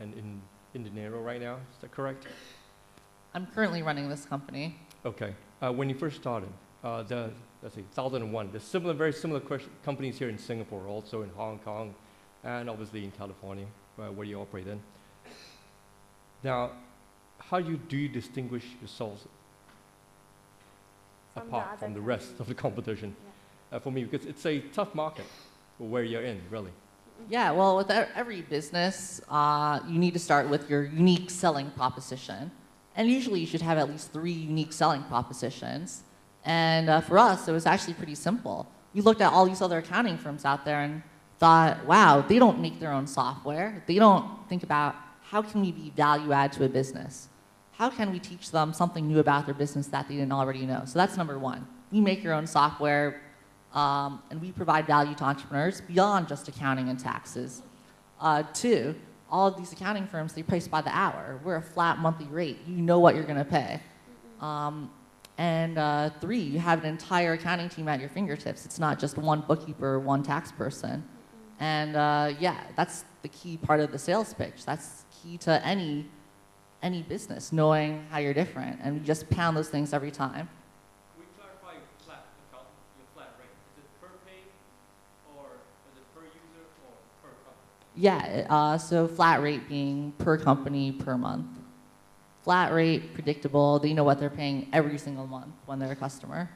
and in inDinero right now? Is that correct? I'm currently running this company. Okay. When you first started, let's see, 2001, there's very similar companies here in Singapore, also in Hong Kong, and obviously in California, where you operate in. Now, how do you distinguish yourselves apart from the rest of the competition? Yeah. For me, because it's a tough market where you're in, really. Yeah, well, with every business, you need to start with your unique selling proposition. And usually you should have at least 3 unique selling propositions. And for us, it was actually pretty simple. We looked at all these other accounting firms out there and thought, wow, they don't make their own software. They don't think about how can we be value add to a business? How can we teach them something new about their business that they didn't already know? So that's number 1. we make your own software, and we provide value to entrepreneurs beyond just accounting and taxes. Two, all of these accounting firms, they price by the hour. We're a flat monthly rate. You know what you're going to pay. Three, you have an entire accounting team at your fingertips. It's not just one bookkeeper or one tax person. And yeah, that's the key part of the sales pitch. That's key to any business, knowing how you're different. And we just pound those things every time. Can we clarify your flat rate? Is it per pay, or is it per user, or per company? Yeah, so flat rate being per company per month. Flat rate, predictable, they know what they're paying every single month when they're a customer.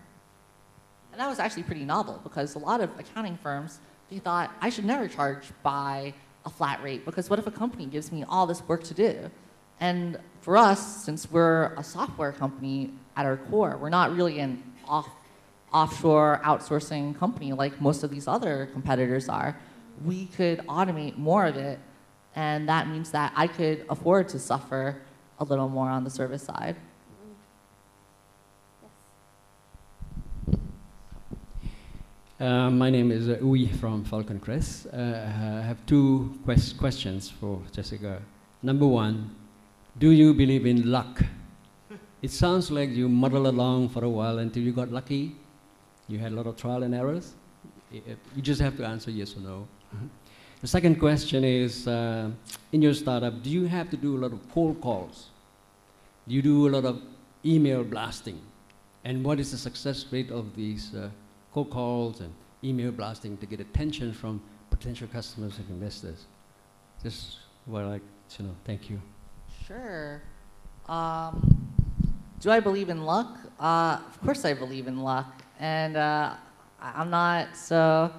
And that was actually pretty novel because a lot of accounting firms, they thought, I should never charge by a flat rate because what if a company gives me all this work to do? And for us, since we're a software company at our core, we're not really an offshore outsourcing company like most of these other competitors are. We could automate more of it, and that means that I could afford to suffer a little more on the service side. My name is Uy from Falcon Crest. I have two questions for Jessica. Number one, do you believe in luck? It sounds like you muddled along for a while until you got lucky. You had a lot of trial and errors. You just have to answer yes or no. The second question is, in your startup, do you have to do a lot of cold calls? Do you do a lot of email blasting? And what is the success rate of these cold calls and email blasting to get attention from potential customers and investors? Just what I'd like to know. Thank you. Sure. Do I believe in luck? Of course I believe in luck. And I'm not so,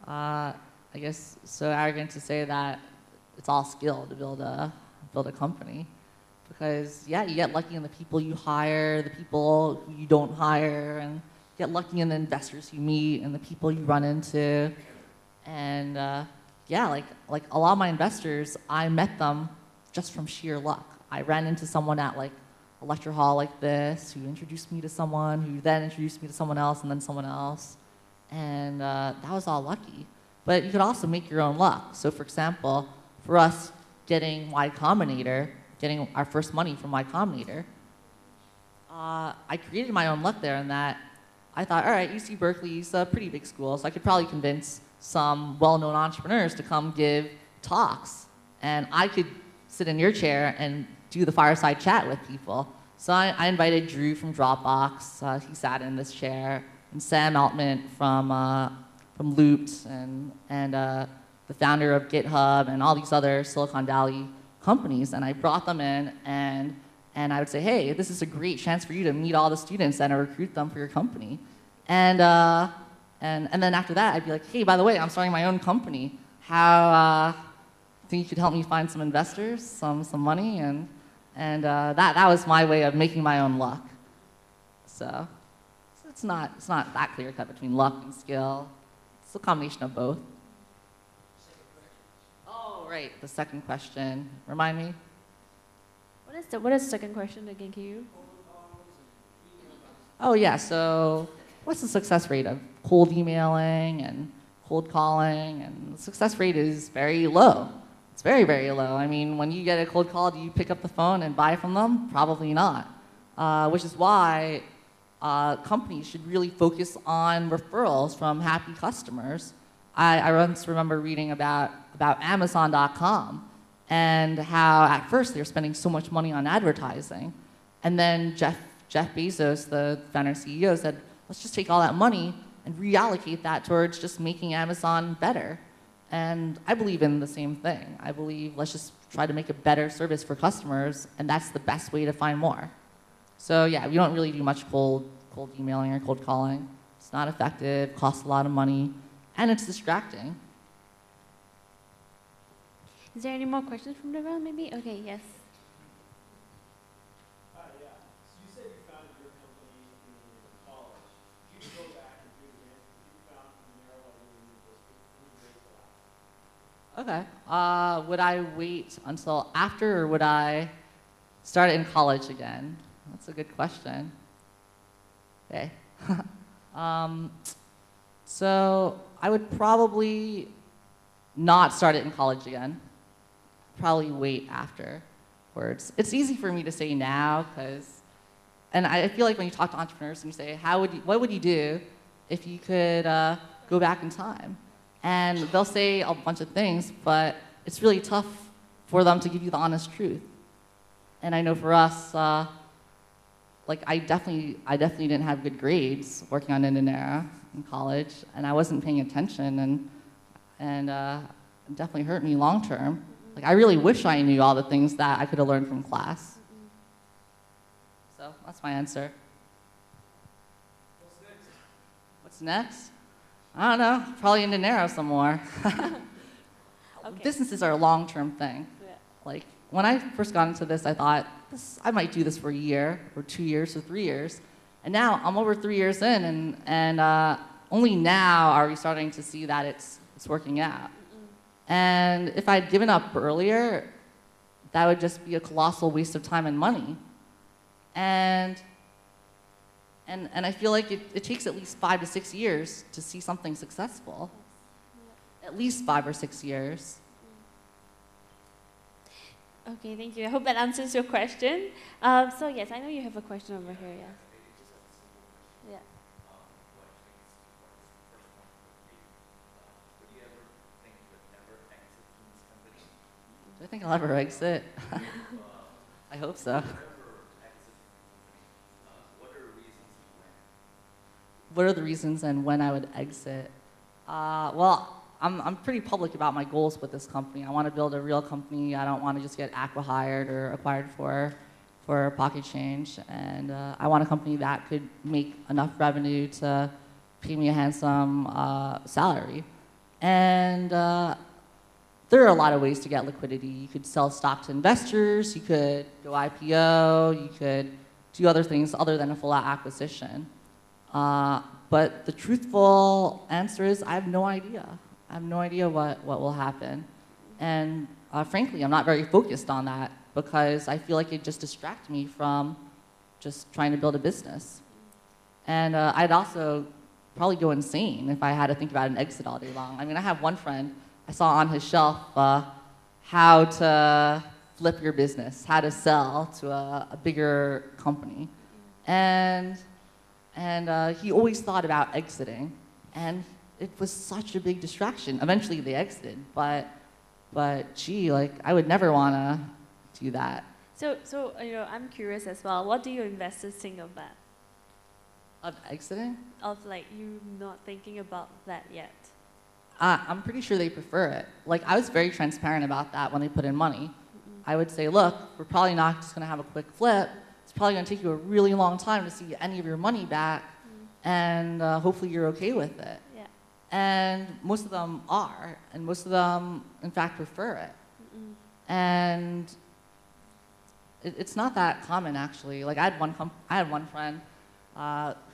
I guess, so arrogant to say that it's all skill to build a company. Because, yeah, you get lucky in the people you hire, the people who you don't hire, and get lucky in the investors you meet and the people you run into. And, yeah, like a lot of my investors, I met them just from sheer luck. I ran into someone at, like, a lecture hall like this who introduced me to someone, who then introduced me to someone else, and then someone else. And that was all lucky. But you could also make your own luck. So, for example, for us getting Y-Combinator, getting our first money from Y-Combinator, I created my own luck there in that I thought, all right, UC Berkeley's a pretty big school, so I could probably convince some well-known entrepreneurs to come give talks. And I could sit in your chair and do the fireside chat with people. So I invited Drew from Dropbox. He sat in this chair, and Sam Altman from Looped, and the founder of GitHub, and all these other Silicon Valley companies. And I brought them in, and I would say, hey, this is a great chance for you to meet all the students and recruit them for your company. And then after that, I'd be like, hey, by the way, I'm starting my own company. How think you could help me find some investors, some money, and that was my way of making my own luck. So it's not that clear cut between luck and skill. It's a combination of both. Oh, right, the second question. Remind me. What is the second question again? Can you? Oh yeah. So what's the success rate of cold emailing and cold calling? And the success rate is very low. It's very, very low. I mean, when you get a cold call, do you pick up the phone and buy from them? Probably not. Which is why companies should really focus on referrals from happy customers. I once remember reading about Amazon.com and how at first they were spending so much money on advertising. And then Jeff Bezos, the founder and CEO, said, let's just take all that money and reallocate that towards just making Amazon better. And I believe in the same thing. I believe let's just try to make a better service for customers, and that's the best way to find more. So yeah, we don't really do much cold emailing or cold calling. It's not effective, costs a lot of money, and it's distracting. Is there any more questions from the room, maybe? Okay, yes. Yeah. So you said you founded your company in college. Did you go back and do it again? Did you found inDinero while you were in university? Okay. Would I wait until after, or would I start it in college again? That's a good question. Okay. So I would probably not start it in college again. Probably wait afterwards. It's easy for me to say now because, and I feel like when you talk to entrepreneurs and you say, what would you do if you could go back in time? And they'll say a bunch of things, but it's really tough for them to give you the honest truth. And I know for us, like I definitely didn't have good grades working on inDinero in college, and I wasn't paying attention, and it definitely hurt me long term. Like I really wish I knew all the things that I could have learned from class. So that's my answer. What's next? What's next? I don't know. Probably inDinero some more. Okay. Businesses are a long-term thing. Yeah. Like when I first got into this, I thought I might do this for a year or 2 years or 3 years, and now I'm over 3 years in, and only now are we starting to see that it's working out. And if I'd given up earlier, that would just be a colossal waste of time and money. And I feel like it takes at least 5 to 6 years to see something successful. At least 5 or 6 years. Okay, thank you. I hope that answers your question. So yes, I know you have a question over here. Yeah. Yeah. Do I think I'll ever exit? I hope so. What are the reasons and when I would exit? Well, I'm pretty public about my goals with this company. I want to build a real company. I don't want to just get acqui-hired or acquired for pocket change. And I want a company that could make enough revenue to pay me a handsome salary. And there are a lot of ways to get liquidity. You could sell stock to investors. You could go IPO. You could do other things other than a full-out acquisition. But the truthful answer is I have no idea. I have no idea what will happen. And frankly, I'm not very focused on that because I feel like it just distracts me from just trying to build a business. And I'd also probably go insane if I had to think about an exit all day long. I mean, I have one friend, I saw on his shelf how to flip your business, how to sell to a bigger company. And he always thought about exiting, and it was such a big distraction. Eventually they exited, but gee, like I would never want to do that. So you know, I'm curious as well. What do your investors think of that? Of exiting? Of like you not thinking about that yet? I'm pretty sure they prefer it. Like I was very transparent about that when they put in money. I would say, look, we're probably not just going to have a quick flip. It's probably going to take you a really long time to see any of your money back, and hopefully you're okay with it. Yeah. And most of them are, and most of them, in fact, prefer it. And it's not that common, actually. Like I had one friend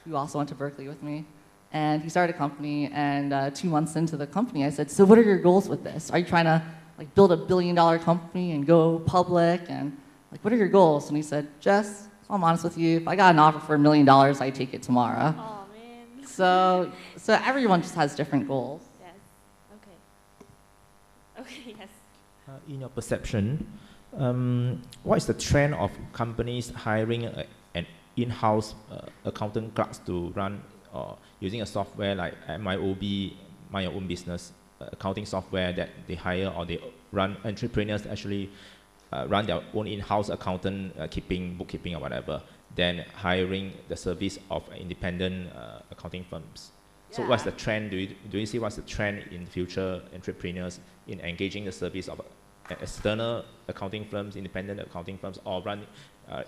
who also went to Berkeley with me, and he started a company. And 2 months into the company, I said, "So what are your goals with this? Are you trying to like build a $1 billion company and go public? And like, what are your goals?" And he said, "Jess, I'm honest with you. If I got an offer for $1 million, I'd take it tomorrow." Oh man. So everyone just has different goals. Yes. Okay. Okay. Yes. In your perception, what is the trend of companies hiring an in-house accountant clerks to run using a software like MYOB, Mind Your Own Business, accounting software that they hire or they run, entrepreneurs actually run their own in-house accountant, bookkeeping or whatever, then hiring the service of independent accounting firms. So Yeah. what's the trend? Do you see what's the trend in future entrepreneurs in engaging the service of external accounting firms, independent accounting firms, or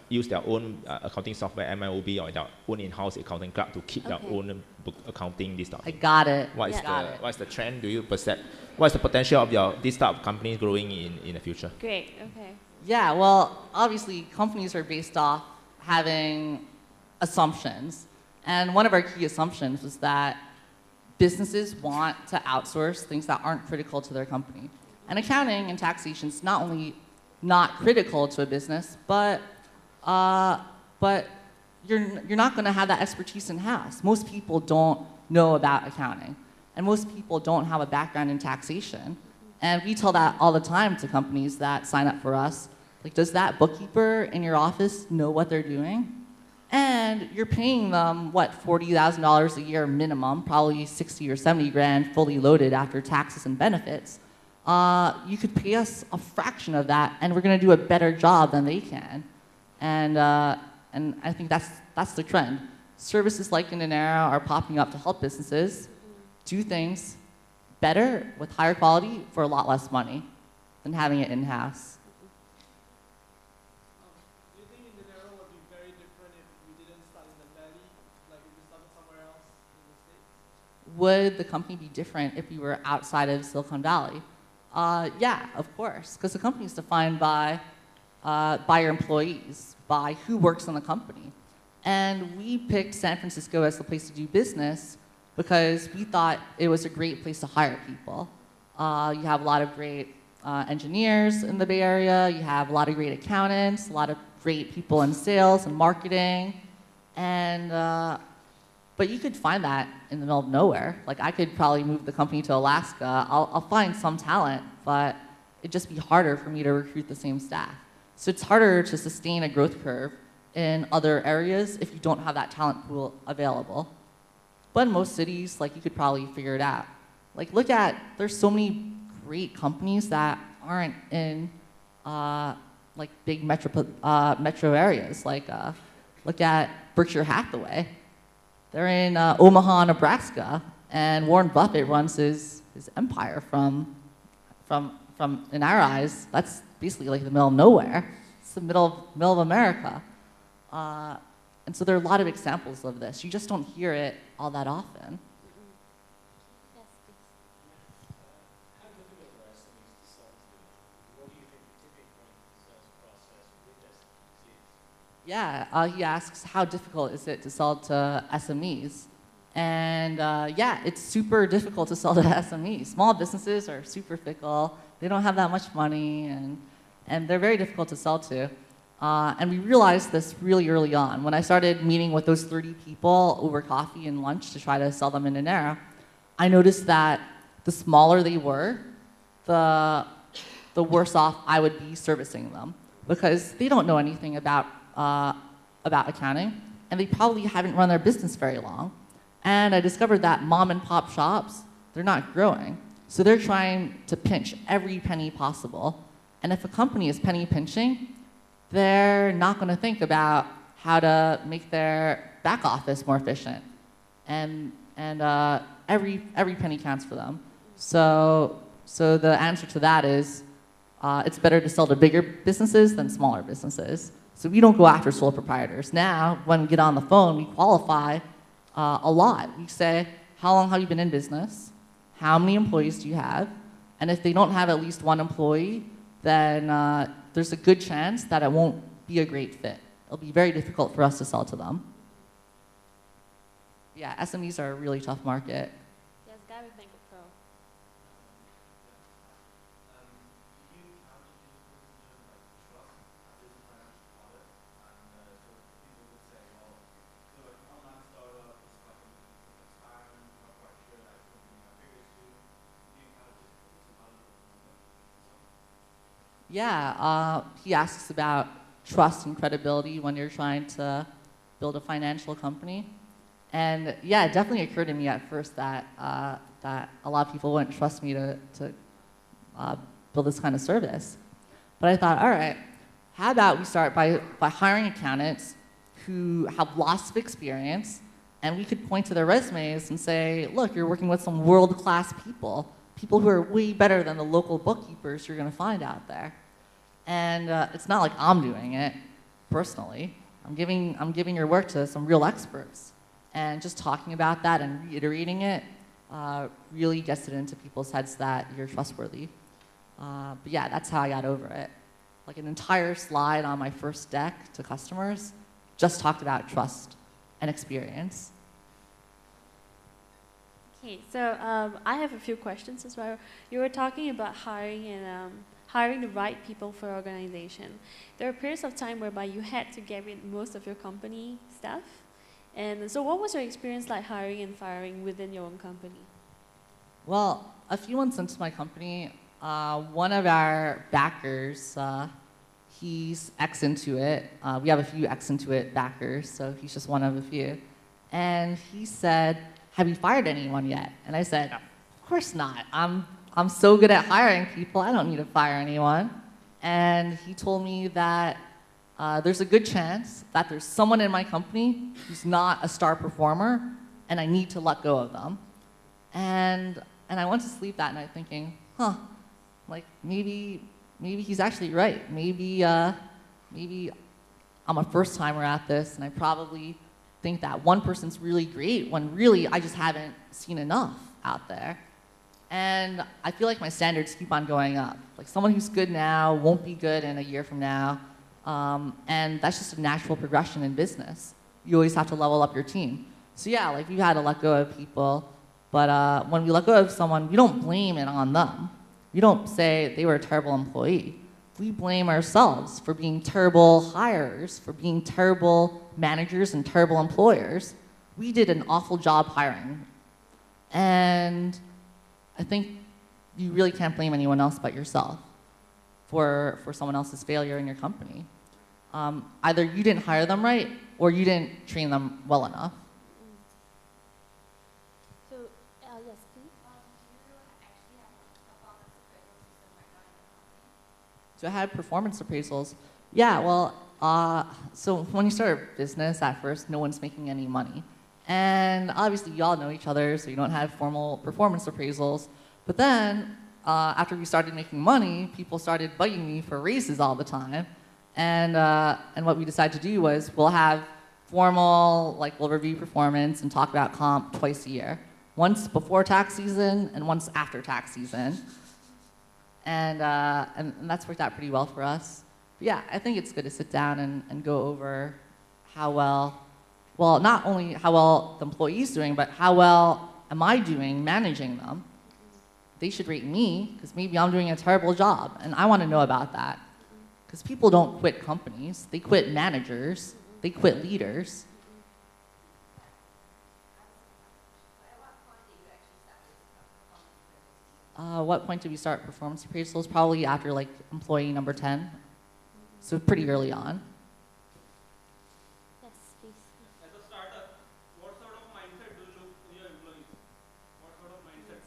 use their own accounting software, MIOB, or their own in-house accounting clerk to keep their own book accounting, this stuff? I got it. What's the trend? Do you perceive? What's the potential of this type of companies growing in the future? Great. Okay. Yeah, well, obviously, companies are based off having assumptions. And one of our key assumptions was that businesses want to outsource things that aren't critical to their company. And accounting and taxation is not only not critical to a business, but you're not going to have that expertise in-house. Most people don't know about accounting, and most people don't have a background in taxation. And we tell that all the time to companies that sign up for us. Like, does that bookkeeper in your office know what they're doing? And you're paying them, what, $40,000 a year minimum, probably 60 or 70 grand fully loaded after taxes and benefits. You could pay us a fraction of that, and we're going to do a better job than they can. And I think that's the trend. Services like inDinero are popping up to help businesses do things better with higher quality for a lot less money than having it in-house. Do you think inDinero would be very different if we didn't start in the Valley, like if we started somewhere else in the States? Would the company be different if we were outside of Silicon Valley? Yeah, of course, because the company is defined by your employees, by who works in the company. And we picked San Francisco as the place to do business because we thought it was a great place to hire people. You have a lot of great engineers in the Bay Area, you have a lot of great accountants, a lot of great people in sales and marketing, and but you could find that in the middle of nowhere. Like, I could probably move the company to Alaska. I'll find some talent, but it'd just be harder for me to recruit the same staff. So it's harder to sustain a growth curve in other areas if you don't have that talent pool available. But in most cities, like, you could probably figure it out. Like, there's so many great companies that aren't in like big metro areas. Like, look at Berkshire Hathaway. They're in Omaha, Nebraska, and Warren Buffett runs his empire from, in our eyes, that's basically like the middle of nowhere. It's the middle of America. And so there are a lot of examples of this. You just don't hear it all that often. Yes, please. How difficult are SMEs to sell to? What do you think the tipping point of the sales process with SMEs is? Yeah, he asks, how difficult is it to sell to SMEs? And yeah, it's super difficult to sell to SMEs. Small businesses are super fickle. They don't have that much money, and they're very difficult to sell to. And we realized this really early on. When I started meeting with those 30 people over coffee and lunch to try to sell them inDinero, I noticed that the smaller they were, the worse off I would be servicing them, because they don't know anything about accounting, and they probably haven't run their business very long. And I discovered that mom and pop shops, they're not growing. So they're trying to pinch every penny possible. And if a company is penny pinching, they're not going to think about how to make their back office more efficient. And every penny counts for them. So the answer to that is it's better to sell to bigger businesses than smaller businesses. So we don't go after sole proprietors. Now, when we get on the phone, we qualify a lot. We say, how long have you been in business? How many employees do you have? And if they don't have at least one employee, then there's a good chance that it won't be a great fit. It'll be very difficult for us to sell to them. Yeah, SMEs are a really tough market. Yes, Guy with Bank of Pro. Do you have to do like trust as a financial product? And so people would say, well, so like an online startup is like a time, I'm not quite sure that it's going to be bigger soon. Do you kind of just put some other Yeah, he asks about trust and credibility when you're trying to build a financial company. And yeah, it definitely occurred to me at first that that a lot of people wouldn't trust me to build this kind of service. But I thought, all right, how about we start by hiring accountants who have lots of experience, and we could point to their resumes and say, look, you're working with some world-class people who are way better than the local bookkeepers you're going to find out there. And it's not like I'm doing it personally. I'm giving your work to some real experts. And just talking about that and reiterating it really gets it into people's heads that you're trustworthy. But yeah, that's how I got over it. Like an entire slide on my first deck to customers just talked about trust and experience. Okay, so I have a few questions as well. You were talking about hiring and hiring the right people for your organization. There are periods of time whereby you had to get rid of most of your company staff. And so what was your experience like hiring and firing within your own company? Well, a few months into my company, one of our backers, he's ex Intuit. We have a few ex Intuit backers, so he's just one of a few. And he said, "Have you fired anyone yet?" And I said, "Of course not. I'm so good at hiring people, I don't need to fire anyone." And he told me that there's a good chance that there's someone in my company who's not a star performer, and I need to let go of them. And I went to sleep that night thinking, like maybe he's actually right. Maybe I'm a first timer at this, and I probably think that one person's really great when really I just haven't seen enough out there. And I feel like my standards keep on going up. Like someone who's good now won't be good in a year from now. And that's just a natural progression in business. You always have to level up your team. So yeah, like we've had to let go of people, but when we let go of someone, we don't blame it on them. We don't say they were a terrible employee. We blame ourselves for being terrible hirers, for being terrible managers and terrible employers. We did an awful job hiring. And I think you really can't blame anyone else but yourself for someone else's failure in your company. Either you didn't hire them right or you didn't train them well enough. So, yes, please. So I had performance appraisals. Yeah, well, so when you start a business at first, no one's making any money. And obviously you all know each other, so you don't have formal performance appraisals. But then, after we started making money, people started bugging me for raises all the time. And what we decided to do was we'll have formal, like we'll review performance and talk about comp twice a year. Once before tax season and once after tax season. And that's worked out pretty well for us. But yeah, I think it's good to sit down and go over how well, not only how well the employee's doing, but how well am I doing managing them. They should rate me, because maybe I'm doing a terrible job, and I want to know about that. Because people don't quit companies, they quit managers, they quit leaders. What point did we start performance appraisals? Probably after like employee number 10, so pretty early on. Yes, please. As a startup, what sort of mindset do you look for your employees? What sort of mindset?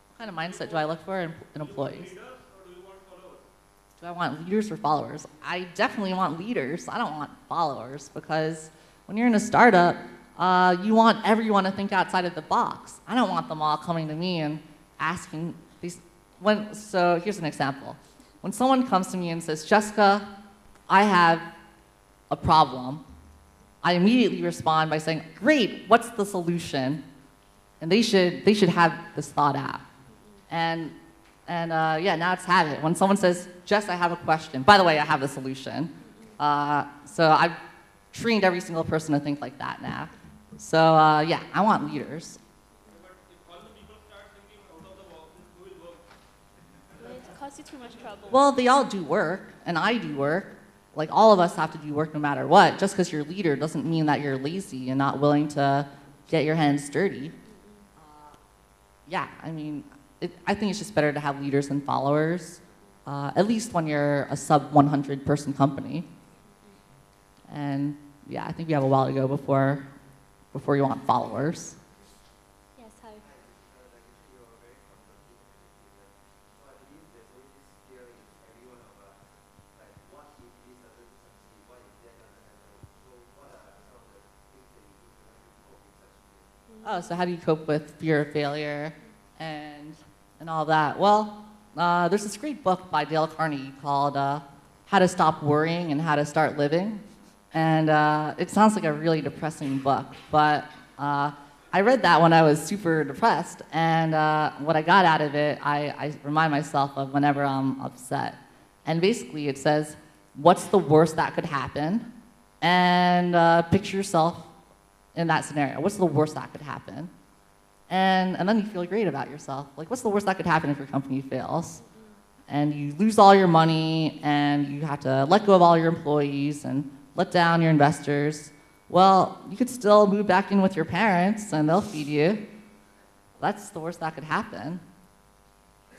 What kind of mindset do I look for in employees? Do you want leaders or do you want followers? Do I want leaders or followers? I definitely want leaders. I don't want followers, because when you're in a startup, you want everyone to think outside of the box. I don't want them all coming to me and asking these. So here's an example. When someone comes to me and says, "Jessica, I have a problem," I immediately respond by saying, "Great, what's the solution?" And they should have this thought out. And yeah, now it's have it. When someone says, "Jess, I have a question. By the way, I have the solution." So I've trained every single person to think like that now. So yeah, I want leaders. But if all the people start thinking out of the box, who will work? It causes you too much trouble. Well, they all do work, and I do work. Like, all of us have to do work no matter what. Just because you're a leader doesn't mean that you're lazy and not willing to get your hands dirty. Yeah, I mean, I think it's just better to have leaders than followers, at least when you're a sub 100 person company. And yeah, I think we have a while to go before you want followers. Yes, hi. Oh, so how do you cope with fear of failure and all that? Well, there's this great book by Dale Carnegie called How to Stop Worrying and How to Start Living. And it sounds like a really depressing book, but I read that when I was super depressed, and what I got out of it, I remind myself of whenever I'm upset. And basically it says, what's the worst that could happen? And picture yourself in that scenario. What's the worst that could happen? And then you feel great about yourself. Like, what's the worst that could happen if your company fails? and you lose all your money, and you have to let go of all your employees and let down your investors, well, you could still move back in with your parents, and they'll feed you. That's the worst that could happen.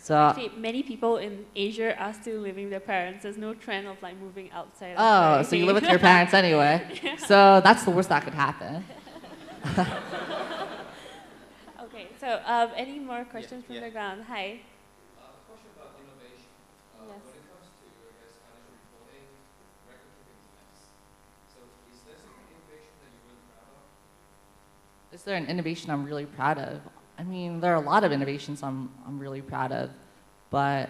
So, Actually, many people in Asia are still living with their parents. There's no trend of like moving outside. oh, so you live with your parents anyway. Yeah. So that's the worst that could happen. Okay, so any more questions from the ground? Hi. A question about innovation. Yes. When it comes to, I guess, financial reporting, record keeping is next. So is there some innovation that you're really proud of? Is there an innovation I'm really proud of? I mean, there are a lot of innovations I'm really proud of, but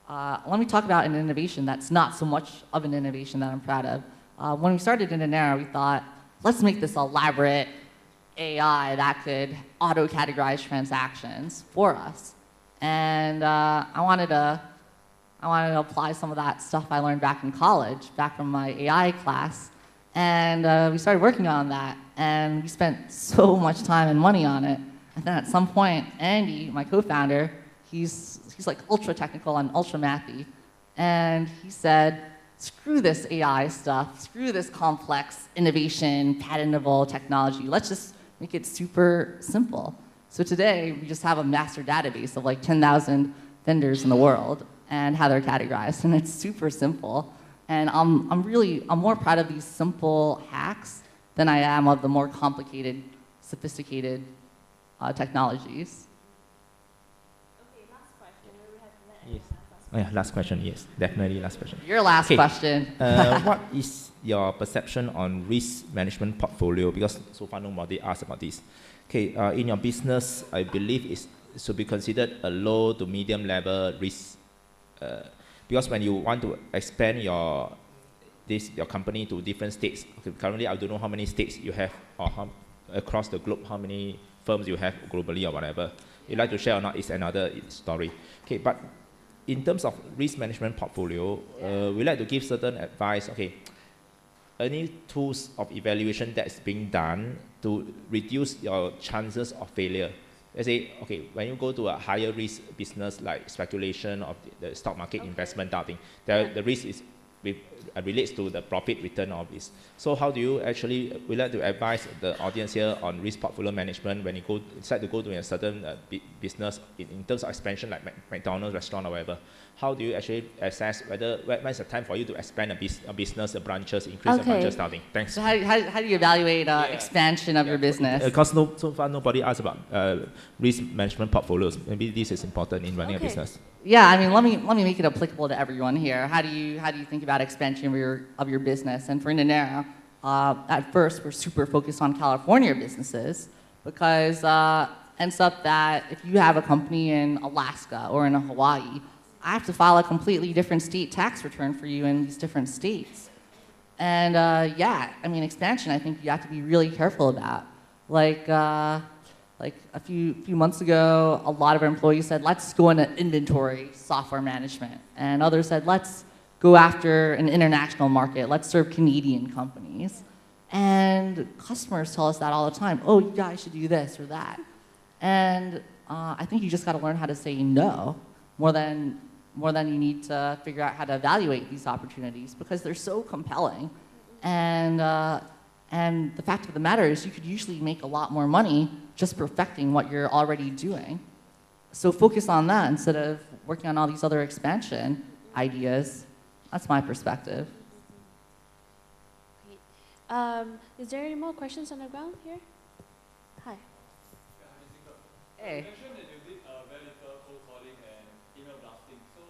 let me talk about an innovation that's not so much of an innovation that I'm proud of. When we started inDinero, we thought, let's make this elaborate AI that could auto-categorize transactions for us. And I wanted to apply some of that stuff I learned back in college, back from my AI class. And we started working on that, and we spent so much time and money on it. And then at some point, Andy, my co-founder, he's like ultra technical and ultra mathy, and he said, screw this AI stuff, screw this complex innovation, patentable technology. Let's just make it super simple. So today, we just have a master database of like 10,000 vendors in the world and how they're categorized, and it's super simple. And I'm more proud of these simple hacks than I am of the more complicated, sophisticated technologies. Okay, last question. We have Yes. Oh, yeah, last question. Yes, definitely last question. Your last question. What is your perception on risk management portfolio? Because so far nobody asked about this. Okay, in your business, I believe it should be considered a low to medium level risk. Because when you want to expand your company to different states, okay, currently I don't know how many states you have, or across the globe, how many firms you have globally or whatever. You'd like to share or not is another story. Okay, but in terms of risk management portfolio, we like to give certain advice. Okay, any tools of evaluation that's being done to reduce your chances of failure. Let's say, okay, when you go to a higher risk business like speculation of the stock market investment, that thing, the risk is relates to the profit return of this. So how do you actually, we like to advise the audience here on risk portfolio management when you decide to go to a certain business in terms of expansion like McDonald's restaurant or whatever. How do you actually assess when is the time for you to expand a business, the branches, increase the branches, starting? Thanks. So how do you evaluate expansion of your business? Because so far nobody asked about risk management portfolios. Maybe this is important in running a business. Yeah, I mean, let me make it applicable to everyone here. How do you think about expansion of your business? And for inDinero, at first we're super focused on California businesses because ends up that if you have a company in Alaska or in Hawaii, I have to file a completely different state tax return for you in these different states. And yeah, I mean, expansion, I think you have to be really careful about. Like a few months ago, a lot of our employees said, let's go into inventory software management. And others said, let's go after an international market. Let's serve Canadian companies. And customers tell us that all the time. Oh, you guys should do this or that. And I think you just got to learn how to say no more than you need to figure out how to evaluate these opportunities because they're so compelling. And the fact of the matter is you could usually make a lot more money just perfecting what you're already doing. So focus on that instead of working on all these other expansion ideas. That's my perspective. Great. Is there any more questions on the ground here? Hi. Hey. You mentioned that you did very little cold calling and email blasting. So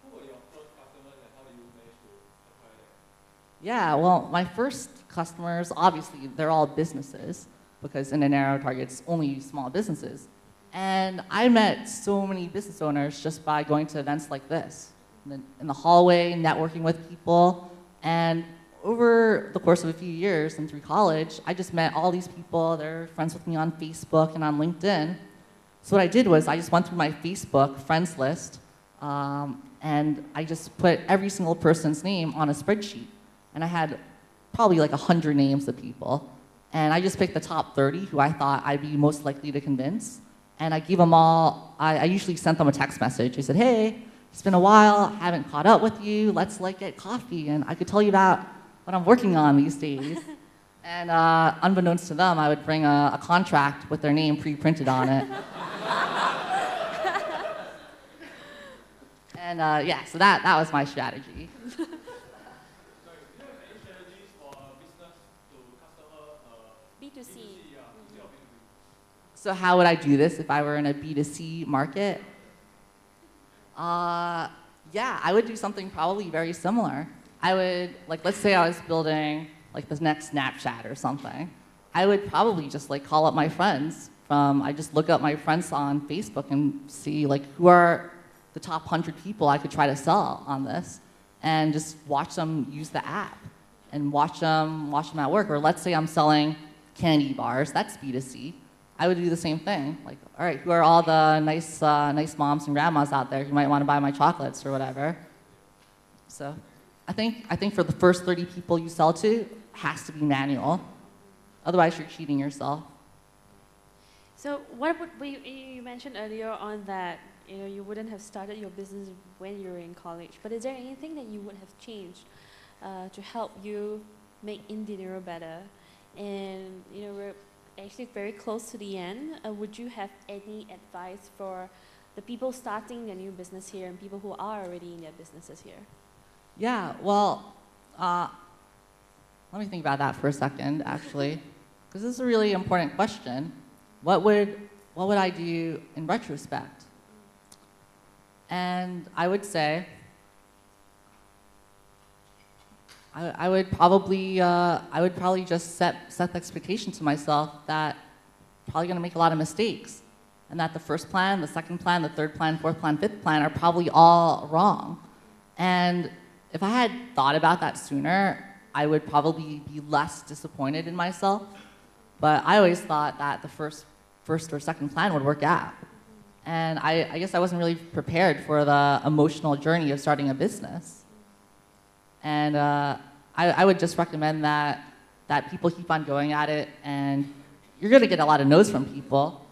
who were your first customers and how did you manage to acquire them? Yeah, well, my first customers, obviously, they're all businesses because inDinero targets only small businesses. And I met so many business owners just by going to events like this, in the hallway, networking with people. And over the course of a few years and through college, I just met all these people. They're friends with me on Facebook and on LinkedIn. So what I did was I just went through my Facebook friends list, and I just put every single person's name on a spreadsheet. And I had probably like 100 names of people. And I just picked the top 30 who I thought I'd be most likely to convince. And I gave them all, I usually sent them a text message. I said, hey, it's been a while, I haven't caught up with you, let's like get coffee and I could tell you about what I'm working on these days. And unbeknownst to them, I would bring a contract with their name pre-printed on it. And yeah, so that was my strategy. So, do you have any strategies for business to customer B2C. B2C, instead of B2B? So how would I do this if I were in a B2C market? Yeah, I would do something probably very similar. I would, like, let's say I was building like the next Snapchat or something. I would probably just like call up my friends I just look up my friends on Facebook and see like who are the top 100 people I could try to sell on this, and just watch them use the app and watch them at work. Or let's say I'm selling candy bars, that's B2C. I would do the same thing. Like, all right, who are all the nice moms and grandmas out there who might want to buy my chocolates or whatever? So, I think for the first 30 people you sell to, has to be manual. Otherwise, you're cheating yourself. So what would you mentioned earlier on that you wouldn't have started your business when you were in college, but is there anything that you would have changed to help you make inDinero better? And we're actually very close to the end. Would you have any advice for the people starting their new business here and people who are already in their businesses here? Yeah, well, let me think about that for a second, actually, because this is a really important question. What would I do in retrospect? And I would say, I would probably just set the expectation to myself that I'm probably going to make a lot of mistakes, and that the first plan, the second plan, the third plan, fourth plan, fifth plan are probably all wrong. And if I had thought about that sooner, I would probably be less disappointed in myself. But I always thought that the first or second plan would work out. And I guess I wasn't really prepared for the emotional journey of starting a business. And I would just recommend that people keep on going at it, and you're going to get a lot of no's from people.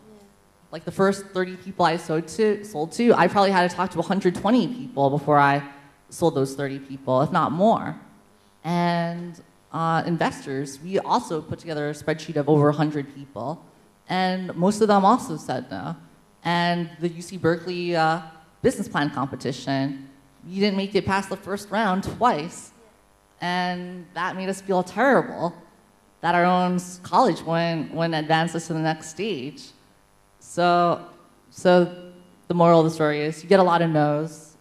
Like the first 30 people I sold to, I probably had to talk to 120 people before I sold those 30 people, if not more. And investors, we also put together a spreadsheet of over 100 people, and most of them also said no. And the UC Berkeley business plan competition, we didn't make it past the first round twice, and that made us feel terrible that our own college wouldn't advance us to the next stage. So the moral of the story is you get a lot of no's,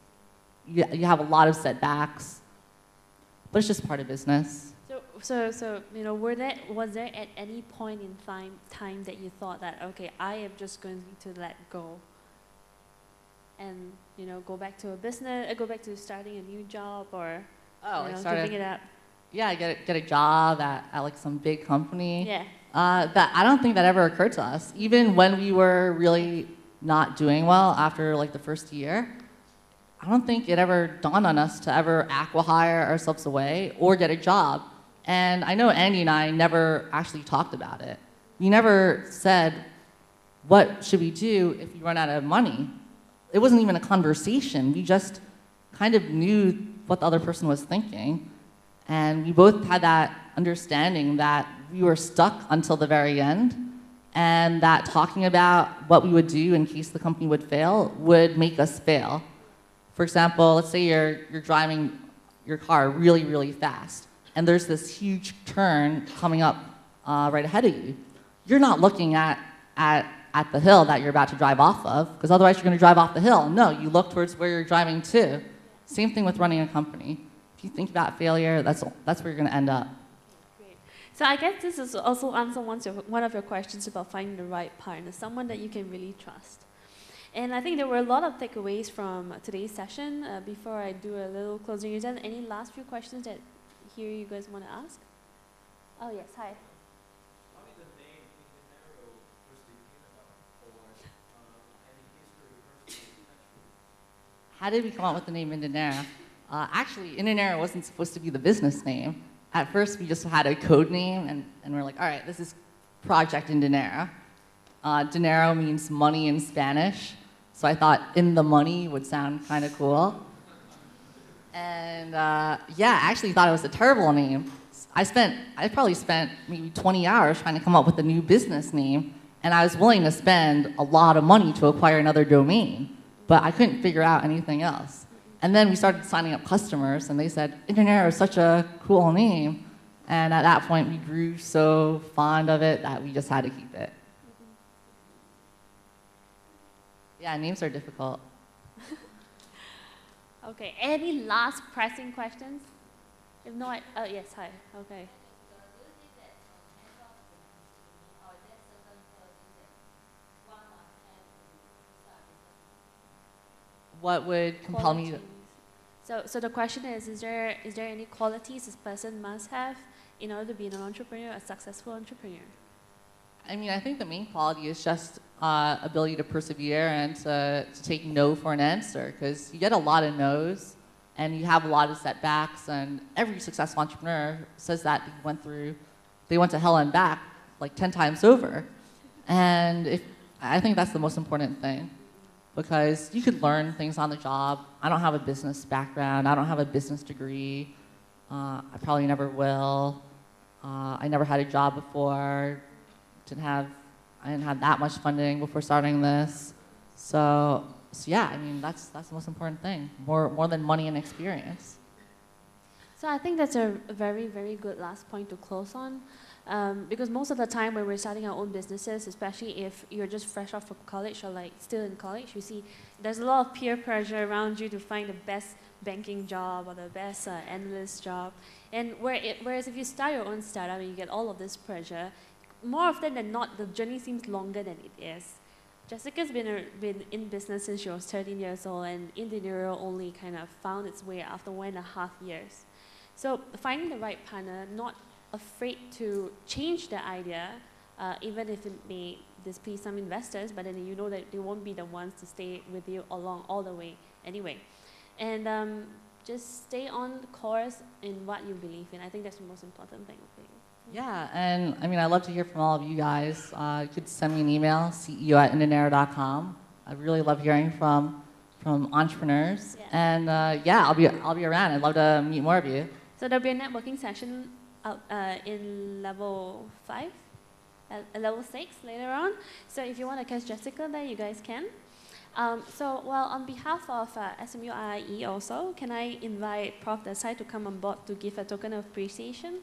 you have a lot of setbacks, but it's just part of business. So was there at any point in time that you thought that, okay, I am just going to let go and go back to a business, go back to starting a new job, or giving it up? Yeah, get a job at like some big company. Yeah. That I don't think that ever occurred to us. Even when we were really not doing well after like the first year, I don't think it ever dawned on us to ever acqui-hire ourselves away or get a job. And I know Andy and I never actually talked about it. We never said, what should we do if we run out of money? It wasn't even a conversation. We just kind of knew what the other person was thinking. And we both had that understanding that we were stuck until the very end, and that talking about what we would do in case the company would fail would make us fail. For example, let's say you're driving your car really, really fast, and there's this huge turn coming up right ahead of you. You're not looking at the hill that you're about to drive off of, because otherwise you're going to drive off the hill. No, you look towards where you're driving to. Same thing with running a company. If you think about failure, that's where you're going to end up. Great. So I guess this is also answer one of your questions about finding the right partner, someone that you can really trust. And I think there were a lot of takeaways from today's session. Before I do a little closing, is there any last few questions that here you guys want to ask? Oh yes, hi. How did the name inDinero first came about, or any history first? How did we come up with the name inDinero? Actually, inDinero wasn't supposed to be the business name. At first, we just had a code name, and we're like, all right, this is Project inDinero. Dinero means money in Spanish. So I thought In the Money would sound kind of cool. And yeah, I actually thought it was a terrible name. I probably spent maybe 20 hours trying to come up with a new business name, and I was willing to spend a lot of money to acquire another domain, but I couldn't figure out anything else. And then we started signing up customers, and they said, inDinero is such a cool name. And at that point, we grew so fond of it that we just had to keep it. Yeah, names are difficult. Okay, any last pressing questions? If not, yes, hi, okay. What would compel me to... So the question is there any qualities this person must have in order to be an entrepreneur, a successful entrepreneur? I mean, I think the main quality is just ability to persevere and to take no for an answer, because you get a lot of no's and you have a lot of setbacks, and every successful entrepreneur says that they went to hell and back like 10 times over. And I think that's the most important thing, because you could learn things on the job. I don't have a business background. I don't have a business degree. I probably never will. I never had a job before. I didn't have that much funding before starting this. So yeah, I mean, that's the most important thing, more than money and experience. So I think that's a very, very good last point to close on. Because most of the time when we're starting our own businesses, especially if you're just fresh off of college or like still in college, you see there's a lot of peer pressure around you to find the best banking job or the best analyst job. And whereas if you start your own startup and you get all of this pressure, more often than not, the journey seems longer than it is. Jessica's been in business since she was 13 years old, and inDinero only kind of found its way after 1.5 years. So finding the right partner, not afraid to change the idea, even if it may displease some investors, but then you know that they won't be the ones to stay with you along all the way anyway. And just stay on the course in what you believe in. I think that's the most important thing for you. Yeah, and I mean, I'd love to hear from all of you guys. You could send me an email, ceo@inDinero.com. I really love hearing from entrepreneurs. Yeah. And yeah, I'll be around. I'd love to meet more of you. So there'll be a networking session out in level 5, level 6 later on. So if you want to catch Jessica there, you guys can. Well, on behalf of SMU IIE also, can I invite Prof. Desai to come on board to give a token of appreciation?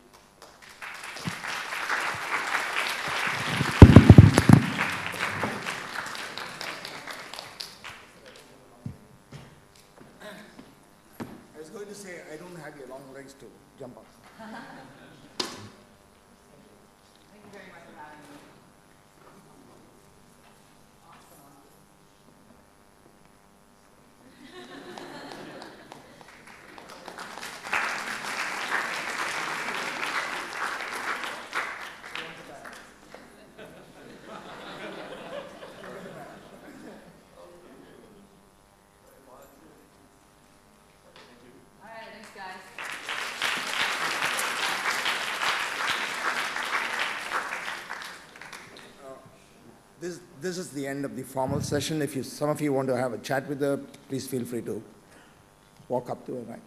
I was going to say, I don't have your long legs to jump up. Thank you very much for having me. All right, thanks, guys. This is the end of the formal session. If some of you want to have a chat with her, please feel free to walk up to her. Right?